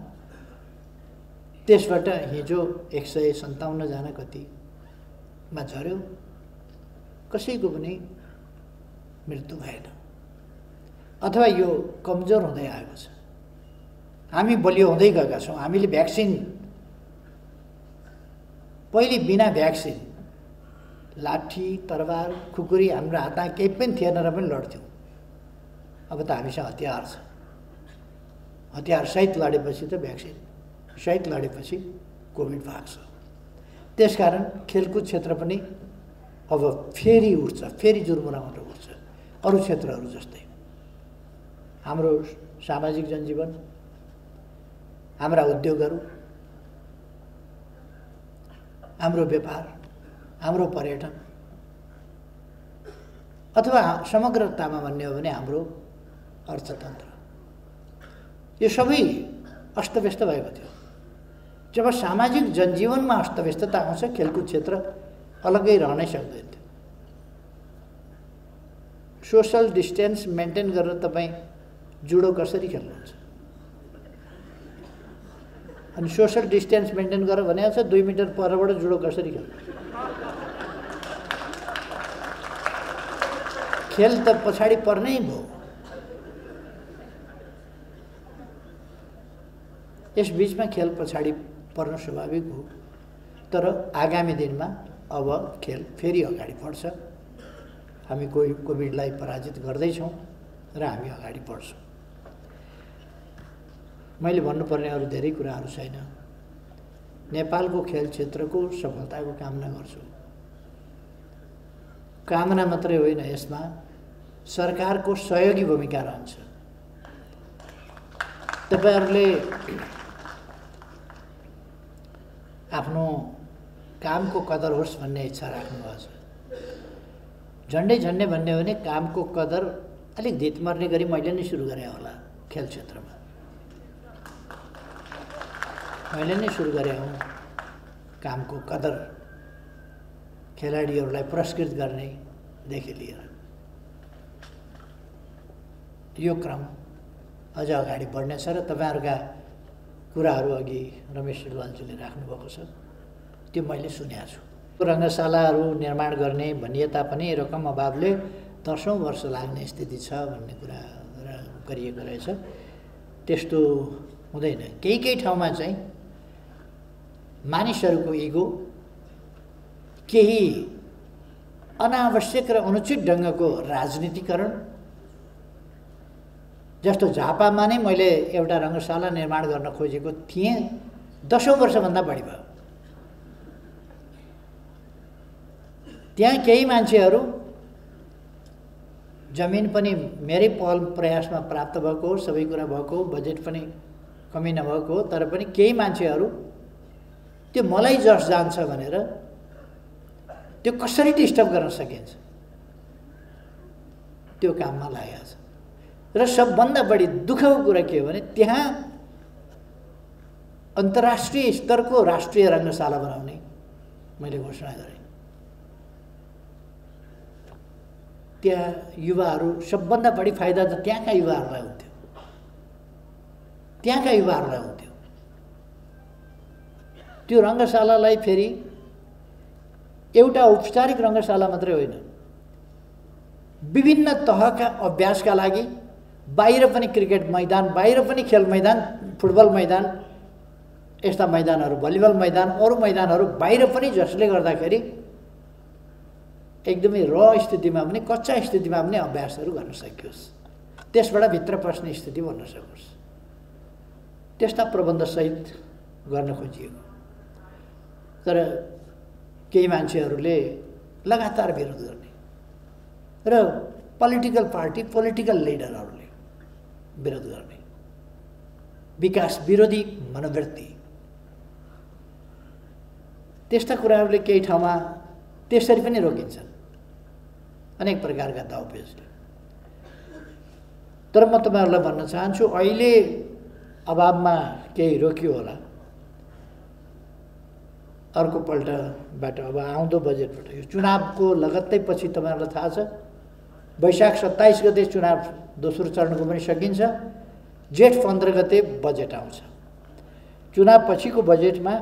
त्यसबाट हिजो 157 जना कतिमा झर्यो। कसैको पनि मृत्यु भएन अथवा यो कमजोर हुँदै आएको छ। हामी बलियो हुँदै गएका छौँ। हामीले भ्याक्सिन, पहिले बिना भ्याक्सिन लाठी, तरबार, खुकुरी हाम्रो हातमा केही पनि थिएन र पनि लड्थ्यौँ। अब त हामीसँग हतियार छ। हतियार सहित लडेपछि त भ्याक्सिन सहित लडेपछि कोभिड भाग्छ। त्यसकारण खेलकुद क्षेत्र पनि अब फेरि उठ्छ, फेरि जुर्मुराबाट उठ्छ, अरू क्षेत्रहरू जस्तै। हाम्रो सामाजिक जनजीवन, हाम्रा उद्योगहरू, हाम्रो व्यापार, हाम्रो पर्यटन, अथवा समग्रतामा भन्ने हो भने हाम्रो अर्थतन्त्र, यो सबै अस्तव्यस्त भएको थियो। जब सामाजिक जनजीवनमा अस्तव्यस्तता आउँछ, खेलकुद क्षेत्र अलग्गै रहनै सक्दैन थियो। सोशल डिस्टेन्स मेन्टेन गरेर तपाईँ जुडो कसरी खेल्नुहुन्छ? अनि सोशल डिस्टेन्स मेन्टेन गरेर भने 2 मिटर परबाट जुडो कसरी खेल्नु? खेल त पछाडि पर्नै भयो। यस बीचमा खेल पछाडि पर्न स्वाभाविक हो, तर आगामी दिनमा अब खेल फेरि अगाडि बढ्छ। हामी कोभिडलाई पराजित गर्दैछौँ र हामी अगाडि बढ्छौँ। मैले भन्नुपर्ने अरू धेरै कुराहरू छैन। नेपालको खेल क्षेत्रको सफलताको कामना गर्छु। कामना मात्रै होइन, यसमा सरकारको सहयोगी भूमिका रहन्छ। तपाईहरुले आफ्नो कामको कदर होस् भन्ने इच्छा राख्नुभएको छ। झन्डै भन्ने हो भने कामको कदर अलिक धित मर्ने गरी मैले नै सुरु गरेँ होला। खेल क्षेत्रमा मैले नै सुरु गरेँ हुँ। कामको कदर, खेलाडीहरूलाई पुरस्कृत गर्नेदेखि लिएर यो क्रम अझ अगाडि बढ्नेछ र तपाईहरुका कुराहरू अघि रमेश सिलवालजीले राख्नुभएको छ, त्यो मैले सुनेको छु। रङ्गशालाहरू निर्माण गर्ने भनिए तापनि रकम अभावले 10औं वर्ष लाग्ने स्थिति छ भन्ने कुरा गरिएको रहेछ। त्यस्तो हुँदैन। केही ठाउँमा चाहिँ मानिसहरूको इगो, केही अनावश्यक र अनुचित ढङ्गको राजनीतिकरण, जस्तो झापामा नै मैले एउटा रङ्गशाला निर्माण गर्न खोजेको थिएँ, 10औं वर्षभन्दा बढी भयो। त्यहाँ केही मान्छेहरू, जमिन पनि मेरै पहल प्रयासमा प्राप्त भएको हो, सबै कुरा भएको हो, बजेट पनि कमी नभएको हो, तर पनि केही मान्छेहरू त्यो मलाई जस जान्छ भनेर त्यो कसरी डिस्टर्ब गर्न सकिन्छ त्यो काममा लागेको छ। र सबभन्दा बढी दुःखको कुरा के हो भने त्यहाँ अन्तर्राष्ट्रिय स्तरको राष्ट्रिय रङ्गशाला बनाउने मैले घोषणा गरेँ। त्यहाँ युवाहरू, सबभन्दा बढी फाइदा त त्यहाँका युवाहरूलाई हुन्थ्यो, त्यहाँका युवाहरूलाई हुन्थ्यो। त्यो रङ्गशालालाई फेरि एउटा औपचारिक रङ्गशाला मात्रै होइन, विभिन्न तहका अभ्यासका लागि बाहिर पनि क्रिकेट मैदान, बाहिर पनि खेल मैदान, फुटबल मैदान, यस्ता मैदानहरू, भलिबल मैदान, अरू मैदानहरू बाहिर पनि, जसले गर्दाखेरि एकदमै स्थितिमा पनि, कच्चा स्थितिमा पनि अभ्यासहरू गर्न सकियोस्, त्यसबाट भित्र पस्ने स्थिति बन्न सकोस्, त्यस्ता प्रबन्धसहित गर्न खोजिएको। तर केही मान्छेहरूले लगातार विरोध गर्ने र पोलिटिकल पार्टी, पोलिटिकल लिडरहरूले विरोध गर्ने, विकास विरोधी मनोवृत्ति, त्यस्ता कुराहरूले केही ठाउँमा त्यसरी पनि रोकिन्छन्, अनेक प्रकारका दाउपेचले। तर म तपाईहरुलाई भन्न चाहन्छु, अहिले अभावमा केही रोकियो होला, अर्को पल्टबाट अब आउँदो बजेटबाट, यो चुनावको लगत्तै पछि तपाईहरुलाई थाहा छ, वैशाख 27 गते चुनाव दोस्रो चरणको पनि सकिन्छ, जेठ 15 गते बजेट आउँछ। चुनाव पछिको बजेटमा,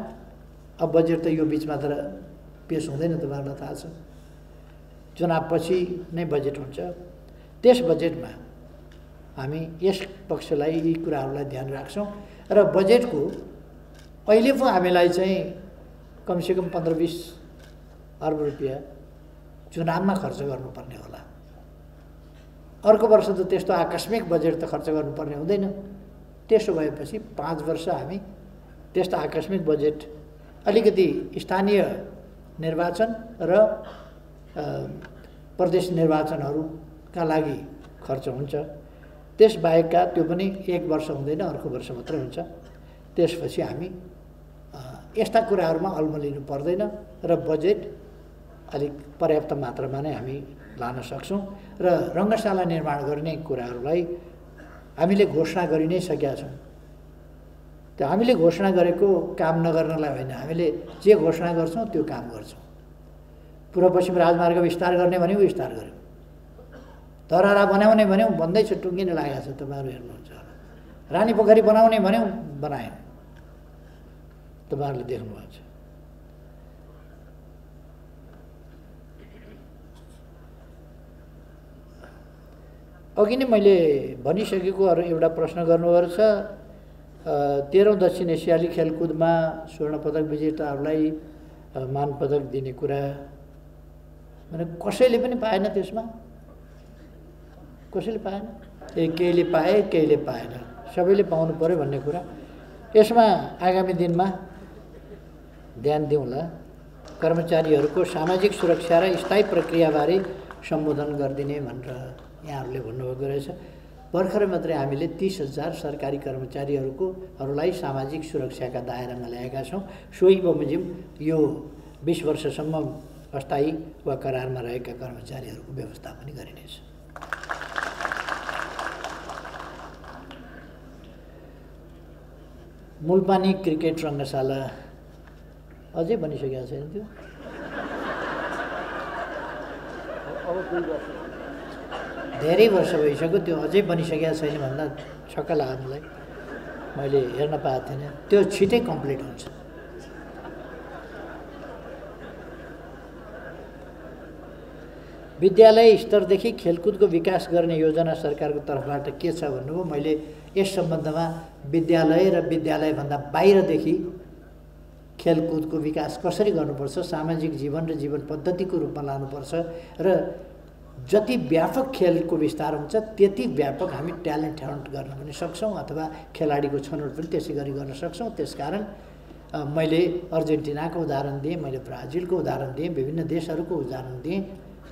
अब बजेट त यो बिचमा त पेश हुँदैन, तपाईहरुलाई थाहा छ, चुनाव पछि नै बजेट हुन्छ। त्यस बजेटमा हामी यस पक्षलाई, यी कुराहरूलाई ध्यान राख्छौँ र बजेटको अहिले पो हामीलाई चाहिँ कमसेकम 15-20 अर्ब रुपियाँ चुनावमा खर्च गर्नुपर्ने होला। अर्को वर्ष त त्यस्तो आकस्मिक बजेट त खर्च गर्नुपर्ने हुँदैन। त्यसो भएपछि 5 वर्ष हामी त्यस्तो आकस्मिक बजेट, अलिकति स्थानीय निर्वाचन र प्रदेश निर्वाचनहरूका लागि खर्च हुन्छ, त्यसबाहेकका त्यो पनि 1 वर्ष हुँदैन, अर्को वर्ष मात्रै हुन्छ। त्यसपछि हामी यस्ता कुराहरूमा अल्मलिनु पर्दैन र बजेट अलिक पर्याप्त मात्रामा नै हामी लान सक्छौँ र रङ्गशाला निर्माण गर्ने कुराहरूलाई हामीले घोषणा गरि नै सकेका छौँ। त्यो हामीले घोषणा गरेको काम नगर्नलाई होइन, हामीले जे घोषणा गर्छौँ त्यो काम गर्छौँ। पूर्व पश्चिम राजमार्ग विस्तार गर्ने भन्यौँ, विस्तार गऱ्यौँ। धरहरा बनाउने भन्यौँ, भन्दैछ, टुङ्गिन लागेको छ, तपाईँहरू हेर्नुहुन्छ। रानी पोखरी बनाउने भन्यौँ, बनायौँ, तपाईँहरूले देख्नुभएको छ। अघि नै मैले भनिसकेको अरू एउटा प्रश्न गर्नुभएको छ। 13औं दक्षिण एसियाली खेलकुदमा स्वर्ण पदक विजेताहरूलाई मान पदक दिने कुरा भने कसैले पनि पाएन, त्यसमा कसैले पाएन। केहीले पाए, केहीले पाएन, सबैले पाउनु पर्यो भन्ने कुरा। यसमा आगामी दिनमा ध्यान दिउँला। कर्मचारीहरूको सामाजिक सुरक्षा र स्थायी प्रक्रियाबारे सम्बोधन गरिदिने भनेर यहाँहरूले भन्नुभएको रहेछ। भर्खरै मात्रै हामीले 30,000 सरकारी कर्मचारीहरूलाई सामाजिक सुरक्षाका दायरामा ल्याएका छौँ। सोही बमोजिम यो 20 वर्षसम्म अस्थायी वा करारमा रहेका कर्मचारीहरूको व्यवस्था पनि गरिनेछ। मूलपानी क्रिकेट रङ्गशाला अझै बनिसकेको छैन। त्यो धेरै वर्ष भइसक्यो, त्यो अझै बनिसकेको छैन भन्दा छक्क लाग्यो मलाई। मैले हेर्न पाएको थिइनँ। त्यो छिटै कम्प्लिट हुन्छ। विद्यालय स्तरदेखि खेलकुदको विकास गर्ने योजना सरकारको तर्फबाट के छ भन्नुभयो। मैले यस सम्बन्धमा विद्यालय र विद्यालयभन्दा बाहिरदेखि खेलकुदको विकास कसरी गर्नुपर्छ, सामाजिक जीवन र जीवन पद्धतिको रूपमा लानुपर्छ र जति व्यापक खेलको विस्तार हुन्छ त्यति व्यापक हामी ट्यालेन्ट हन्ट गर्न पनि सक्छौँ अथवा खेलाडीको छनौट पनि त्यसै गरी गर्न सक्छौँ। त्यसकारण मैले अर्जेन्टिनाको उदाहरण दिएँ, मैले ब्राजिलको उदाहरण दिएँ, विभिन्न देशहरूको उदाहरण दिएँ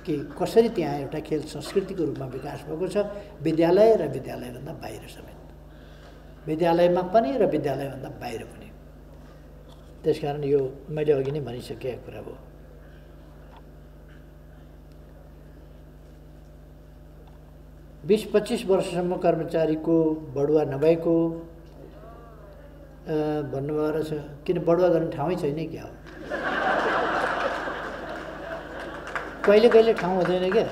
कि कसरी त्यहाँ एउटा खेल संस्कृतिको रूपमा विकास भएको छ, विद्यालय र विद्यालयभन्दा बाहिर समेत, विद्यालयमा पनि र विद्यालयभन्दा बाहिर पनि। त्यसकारण यो मैले अघि नै भनिसकेको कुरा हो। बिस 25 वर्षसम्म कर्मचारीको बढुवा नभएको भन्नुभएको रहेछ। किन बढुवा गर्ने ठाउँै छैन क्या हो? कहिले कहिले ठाउँ हुँदैन क्या।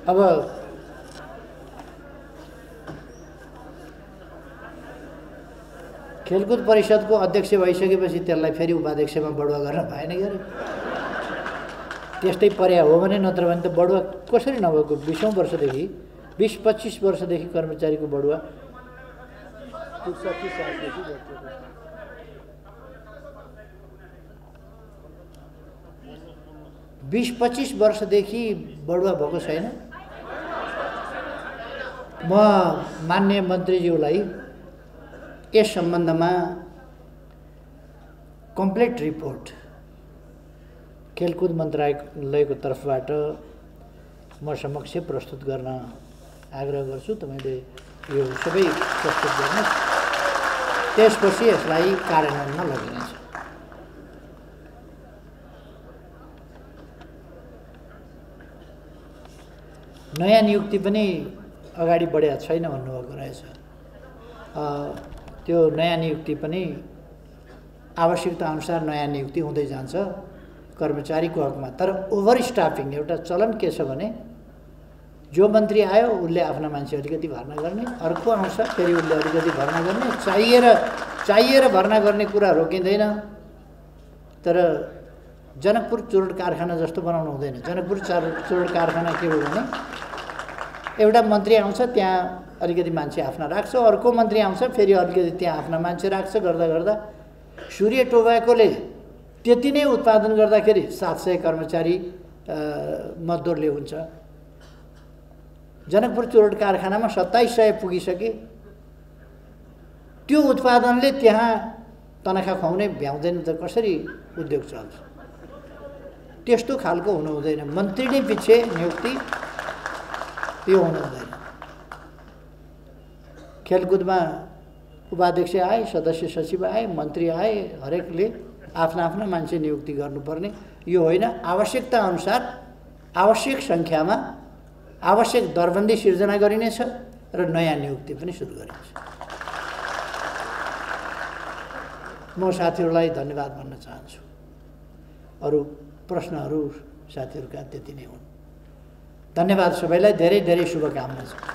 अब खेलकुद परिषदको अध्यक्ष भइसकेपछि त्यसलाई फेरि उपाध्यक्षमा बढुवा गर्न भएन क्या। त्यस्तै पर्या हो भने, नत्र भने त बढुवा कसरी नभएको? 20औं वर्षदेखि 20-25 वर्षदेखि कर्मचारीको बढुवा 20-25 वर्षदेखि बढुवा भएको छैन। म माननीय मन्त्रीज्यूलाई यस सम्बन्धमा कम्प्लिट रिपोर्ट खेलकुद मन्त्रालयको तर्फबाट म समक्ष प्रस्तुत गर्न आग्रह गर्छु। तपाईँले यो सबै प्रस्तुत गर्नुहोस्, त्यसपछि यसलाई कार्यान्वयनमा लगिनेछ। नयाँ नियुक्ति पनि अगाडि बढेको छैन भन्नुभएको रहेछ। त्यो नयाँ नियुक्ति पनि आवश्यकता अनुसार नयाँ नियुक्ति हुँदै जान्छ कर्मचारीको हकमा। तर ओभर स्टाफिङ एउटा चलन के छ भने, जो मन्त्री आयो उसले आफ्ना मान्छे अलिकति भर्ना गर्ने, अर्को आउँछ फेरि उसले अलिकति भर्ना गर्ने, चाहिएर भर्ना गर्ने कुरा रोकिँदैन। तर जनकपुर चुरोट कारखाना जस्तो बनाउनु हुँदैन। जनकपुर चुरोट कारखाना के हो भने, एउटा मन्त्री आउँछ त्यहाँ अलिकति मान्छे आफ्ना राख्छ, अर्को मन्त्री आउँछ फेरि अलिकति त्यहाँ आफ्ना मान्छे राख्छ, गर्दा गर्दा सूर्य टोबाकोले त्यति नै उत्पादन गर्दाखेरि 700 कर्मचारी मजदुरले हुन्छ। जनकपुर चुरोट कारखानामा 2700 पुगिसके। त्यो उत्पादनले त्यहाँ तनखा खुवाउने भ्याउँदैन त कसरी उद्योग चल्छ? त्यस्तो खालको हुनु हुँदैन। मन्त्री नै पछि नियुक्ति यो हुनु हुँदैन। खेलकुदमा उपाध्यक्ष आए, सदस्य सचिव आए, मन्त्री आए, हरेकले आफ्ना आफ्ना मान्छे नियुक्ति गर्नुपर्ने यो होइन। आवश्यकता अनुसार आवश्यक सङ्ख्यामा आवश्यक दरबन्दी सिर्जना गरिनेछ र नयाँ नियुक्ति पनि सुरु गरिनेछ। म साथीहरूलाई धन्यवाद भन्न चाहन्छु। अरू प्रश्नहरू साथीहरूका त्यति नै हुन्। धन्यवाद सबैलाई, धेरै धेरै शुभकामना छ।